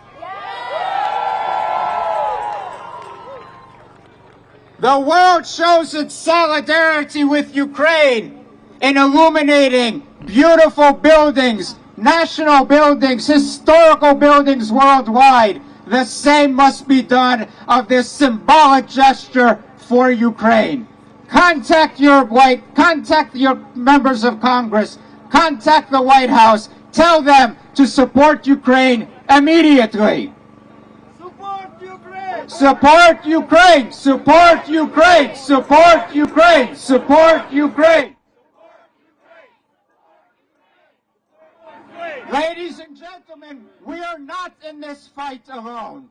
The world shows its solidarity with Ukraine in illuminating beautiful buildings, national buildings, historical buildings worldwide. The same must be done of this symbolic gesture for Ukraine. contact your members of Congress, contact the White House, tell them to support Ukraine immediately. Support Ukraine! Support Ukraine! Support Ukraine! Support Ukraine! Ladies and gentlemen, we are not in this fight alone.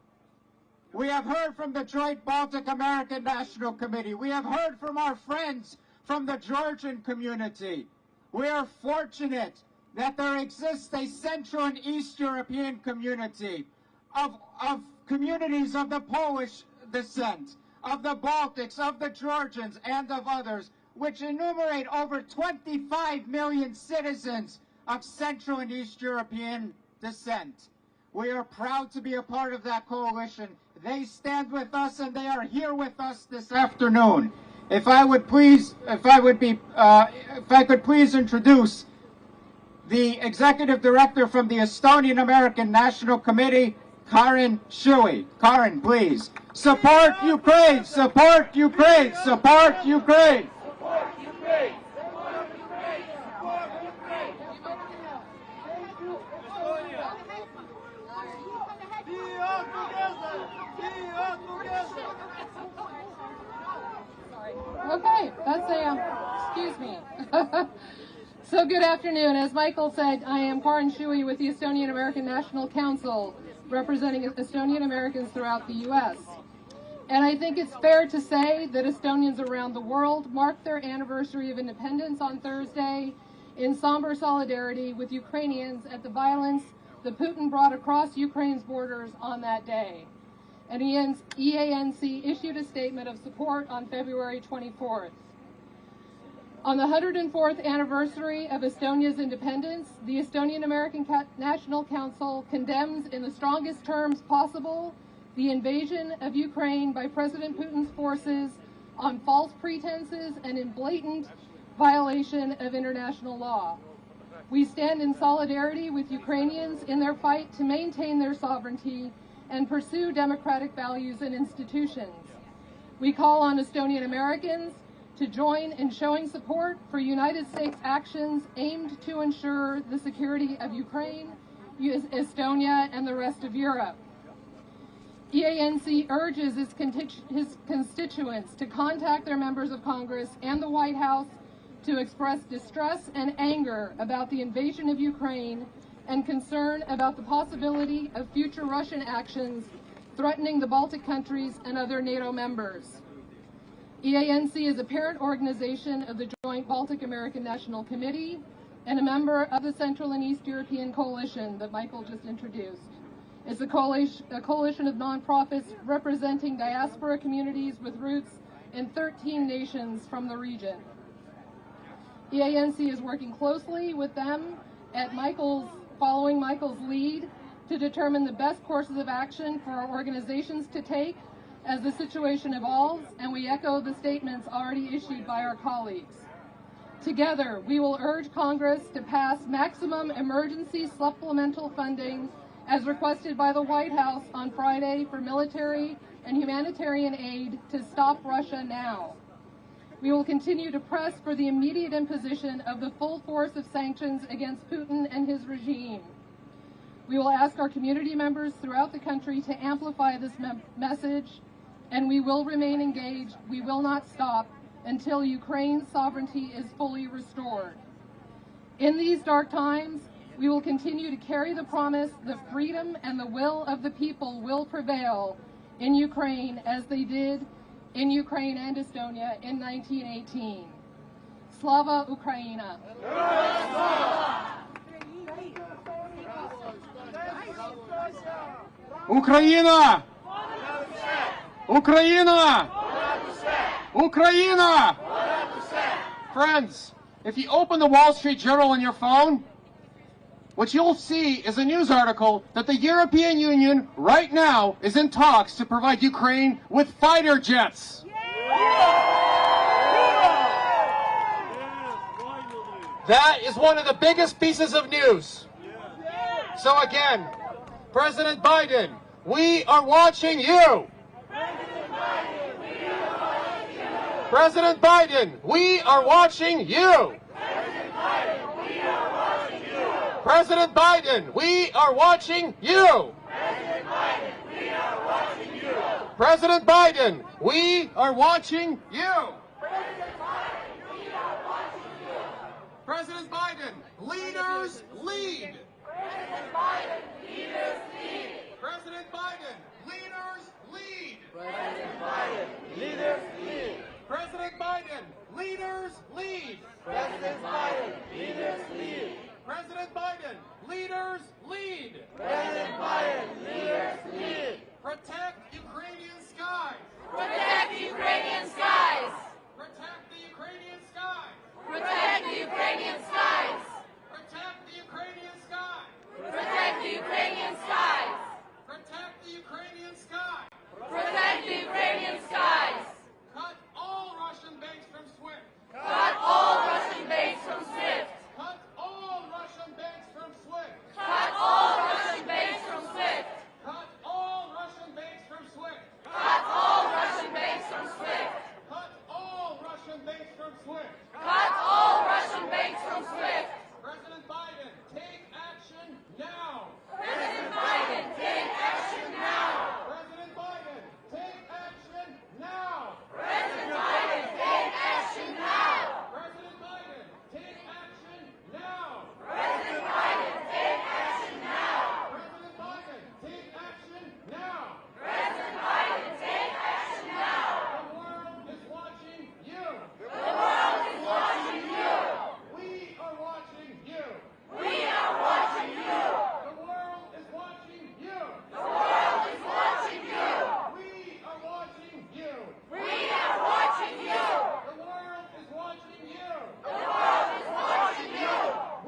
We have heard from the Joint Baltic American National Committee. We have heard from our friends from the Georgian community. We are fortunate that there exists a Central and East European community of communities of the Polish descent, of the Baltics, of the Georgians, and of others, which enumerate over 25 million citizens of Central and East European descent. We are proud to be a part of that coalition. They stand with us, and they are here with us this afternoon. If I could please introduce the Executive Director from the Estonian American National Committee, Karin Shui. Karin, please. Support Ukraine! Support Ukraine! Support Ukraine! Support Ukraine! Okay, that's excuse me. So good afternoon. As Michael said, I am Karin Shui with the Estonian American National Council, representing Estonian Americans throughout the U.S. And I think it's fair to say that Estonians around the world mark their anniversary of independence on Thursday in somber solidarity with Ukrainians at the violence that Putin brought across Ukraine's borders on that day. And EANC issued a statement of support on February 24th. On the 104th anniversary of Estonia's independence, the Estonian American National Council condemns in the strongest terms possible the invasion of Ukraine by President Putin's forces on false pretenses and in blatant violation of international law. We stand in solidarity with Ukrainians in their fight to maintain their sovereignty and pursue democratic values and institutions. We call on Estonian Americans to join in showing support for United States actions aimed to ensure the security of Ukraine, Estonia, and the rest of Europe. EANC urges its constituents to contact their members of Congress and the White House to express distress and anger about the invasion of Ukraine and concern about the possibility of future Russian actions threatening the Baltic countries and other NATO members. EANC is a parent organization of the Joint Baltic American National Committee and a member of the Central and East European Coalition that Michael just introduced. It's a coalition of nonprofits representing diaspora communities with roots in 13 nations from the region. EANC is working closely with them at following Michael's lead to determine the best courses of action for our organizations to take as the situation evolves, and we echo the statements already issued by our colleagues. Together, we will urge Congress to pass maximum emergency supplemental funding as requested by the White House on Friday for military and humanitarian aid to stop Russia now. We will continue to press for the immediate imposition of the full force of sanctions against Putin and his regime. We will ask our community members throughout the country to amplify this message, and we will remain engaged. We will not stop until Ukraine's sovereignty is fully restored. In these dark times, we will continue to carry the promise that freedom and the will of the people will prevail in Ukraine as they did in Ukraine and Estonia in 1918. Slava Ukraina! Ukraina! Ukraina! Ukraina! Friends, if you open the Wall Street Journal on your phone, what you'll see is a news article that the European Union right now is in talks to provide Ukraine with fighter jets. That is one of the biggest pieces of news. So again, President Biden, we are watching you. President Biden, we are watching you. President Biden, we are watching you. President Biden, we are watching you. President Biden, leaders lead. President Biden, leaders lead. President Biden, leaders lead. President Biden, leaders lead. President Biden, leaders lead. President Biden, leaders lead. President Biden, leaders lead. President Biden, leaders lead. Protect Ukrainian skies. Protect the Ukrainian skies. Protect the Ukrainian skies. Protect the Ukrainian skies. Protect the Ukrainian skies. Protect the Ukrainian skies. Protect the Ukrainian skies. Protect the Ukrainian skies. Cut all Russian banks from SWIFT. Cut all Russian banks from SWIFT. Cut all Russian banks from SWIFT. Cut all Russian banks from SWIFT. Cut all Russian banks from SWIFT. Cut all Russian banks from SWIFT. Cut all Russian banks from SWIFT. Cut all Russian banks from SWIFT. President Biden, take action now. President Biden, take action now. President Biden, take action now. President Biden, take action now. President Biden, take action now. President Biden, take action now. President Biden, take action now. President Biden, take action now. The world is watching you. The world is watching you. We are watching you. We are watching you. The world is watching you. The world is watching you. We are watching you. We are watching you. The world is watching you. The world is watching you.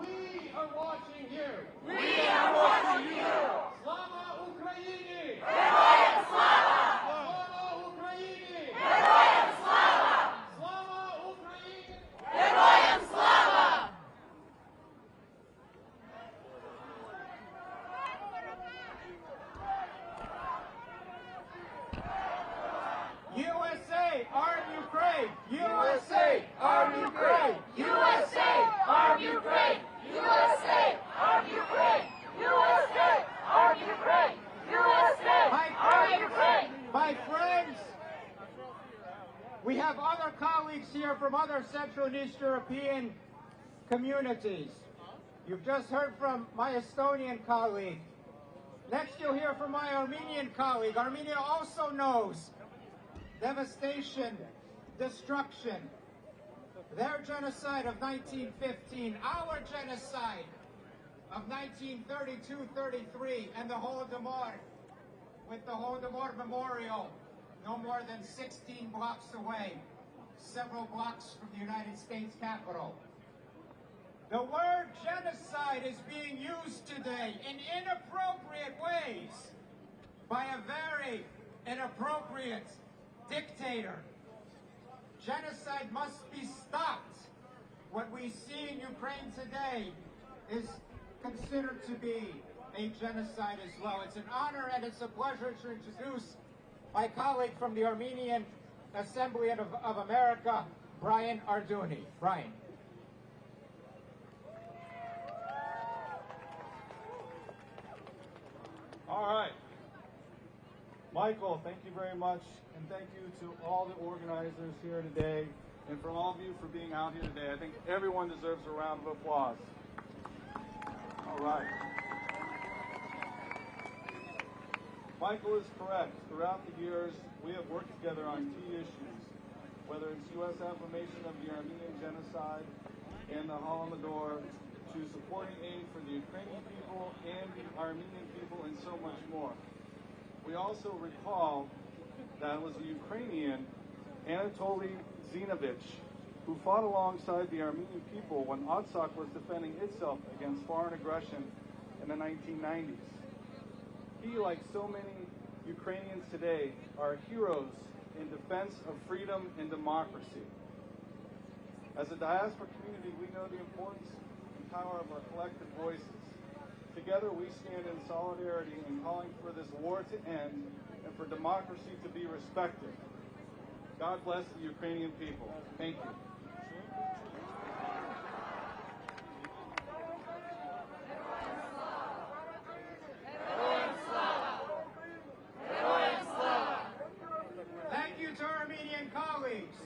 We are watching you. We are watching you. Slava Ukraini! Героям слава! Slava Ukraini! Героям слава! Slava Ukraini! Героям слава! USA, arm Ukraine! USA, arm Ukraine! USA, arm Ukraine! USA, arm Ukraine! USA, arm Ukraine! USA, arm Ukraine! My friends, we have other colleagues here from other Central and East European communities. You've just heard from my Estonian colleague. Next you'll hear from my Armenian colleague. Armenia also knows devastation, destruction. Their genocide of 1915, our genocide of 1932-33, and the Holodomor, with the Holodomor Memorial no more than 16 blocks away, several blocks from the United States Capitol. The word genocide is being used today in inappropriate ways by a very inappropriate dictator. Genocide must be stopped. What we see in Ukraine today is considered to be a genocide as well. It's an honor and it's a pleasure to introduce my colleague from the Armenian Assembly of America, Brian Arduni. Brian. All right. Michael, thank you very much, and thank you to all the organizers here today, and for all of you for being out here today. I think everyone deserves a round of applause. All right. Michael is correct. Throughout the years, we have worked together on key issues, whether it's U.S. affirmation of the Armenian genocide and the Holodomor, to supporting aid for the Ukrainian people and the Armenian people, and so much more. We also recall that it was the Ukrainian Anatoly Zinovich who fought alongside the Armenian people when Artsakh was defending itself against foreign aggression in the 1990s. He, like so many Ukrainians today, are heroes in defense of freedom and democracy. As a diaspora community, we know the importance and power of our collective voices. Together we stand in solidarity in calling for this war to end and for democracy to be respected. God bless the Ukrainian people. Thank you. Thank you to our Armenian colleagues.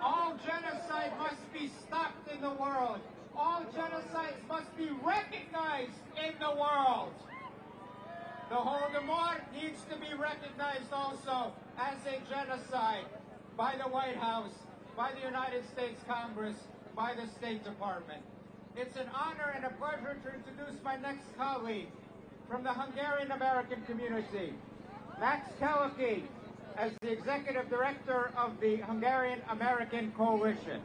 All genocide must be stopped in the world. All genocides must be recognized in the world. The Holodomor needs to be recognized also as a genocide by the White House, by the United States Congress, by the State Department. It's an honor and a pleasure to introduce my next colleague from the Hungarian American community, Max Keleki, as the Executive Director of the Hungarian American Coalition.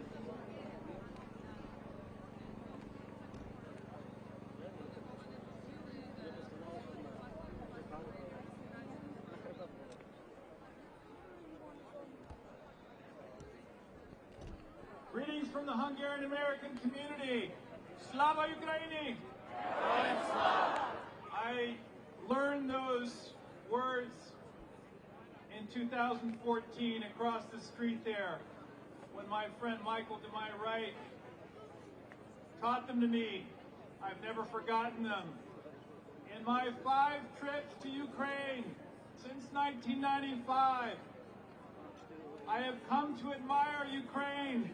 Greetings from the Hungarian American community. Slava Ukraini! I learned those words in 2014 across the street there when my friend Michael to my right taught them to me. I've never forgotten them. In my 5 trips to Ukraine since 1995, I have come to admire Ukraine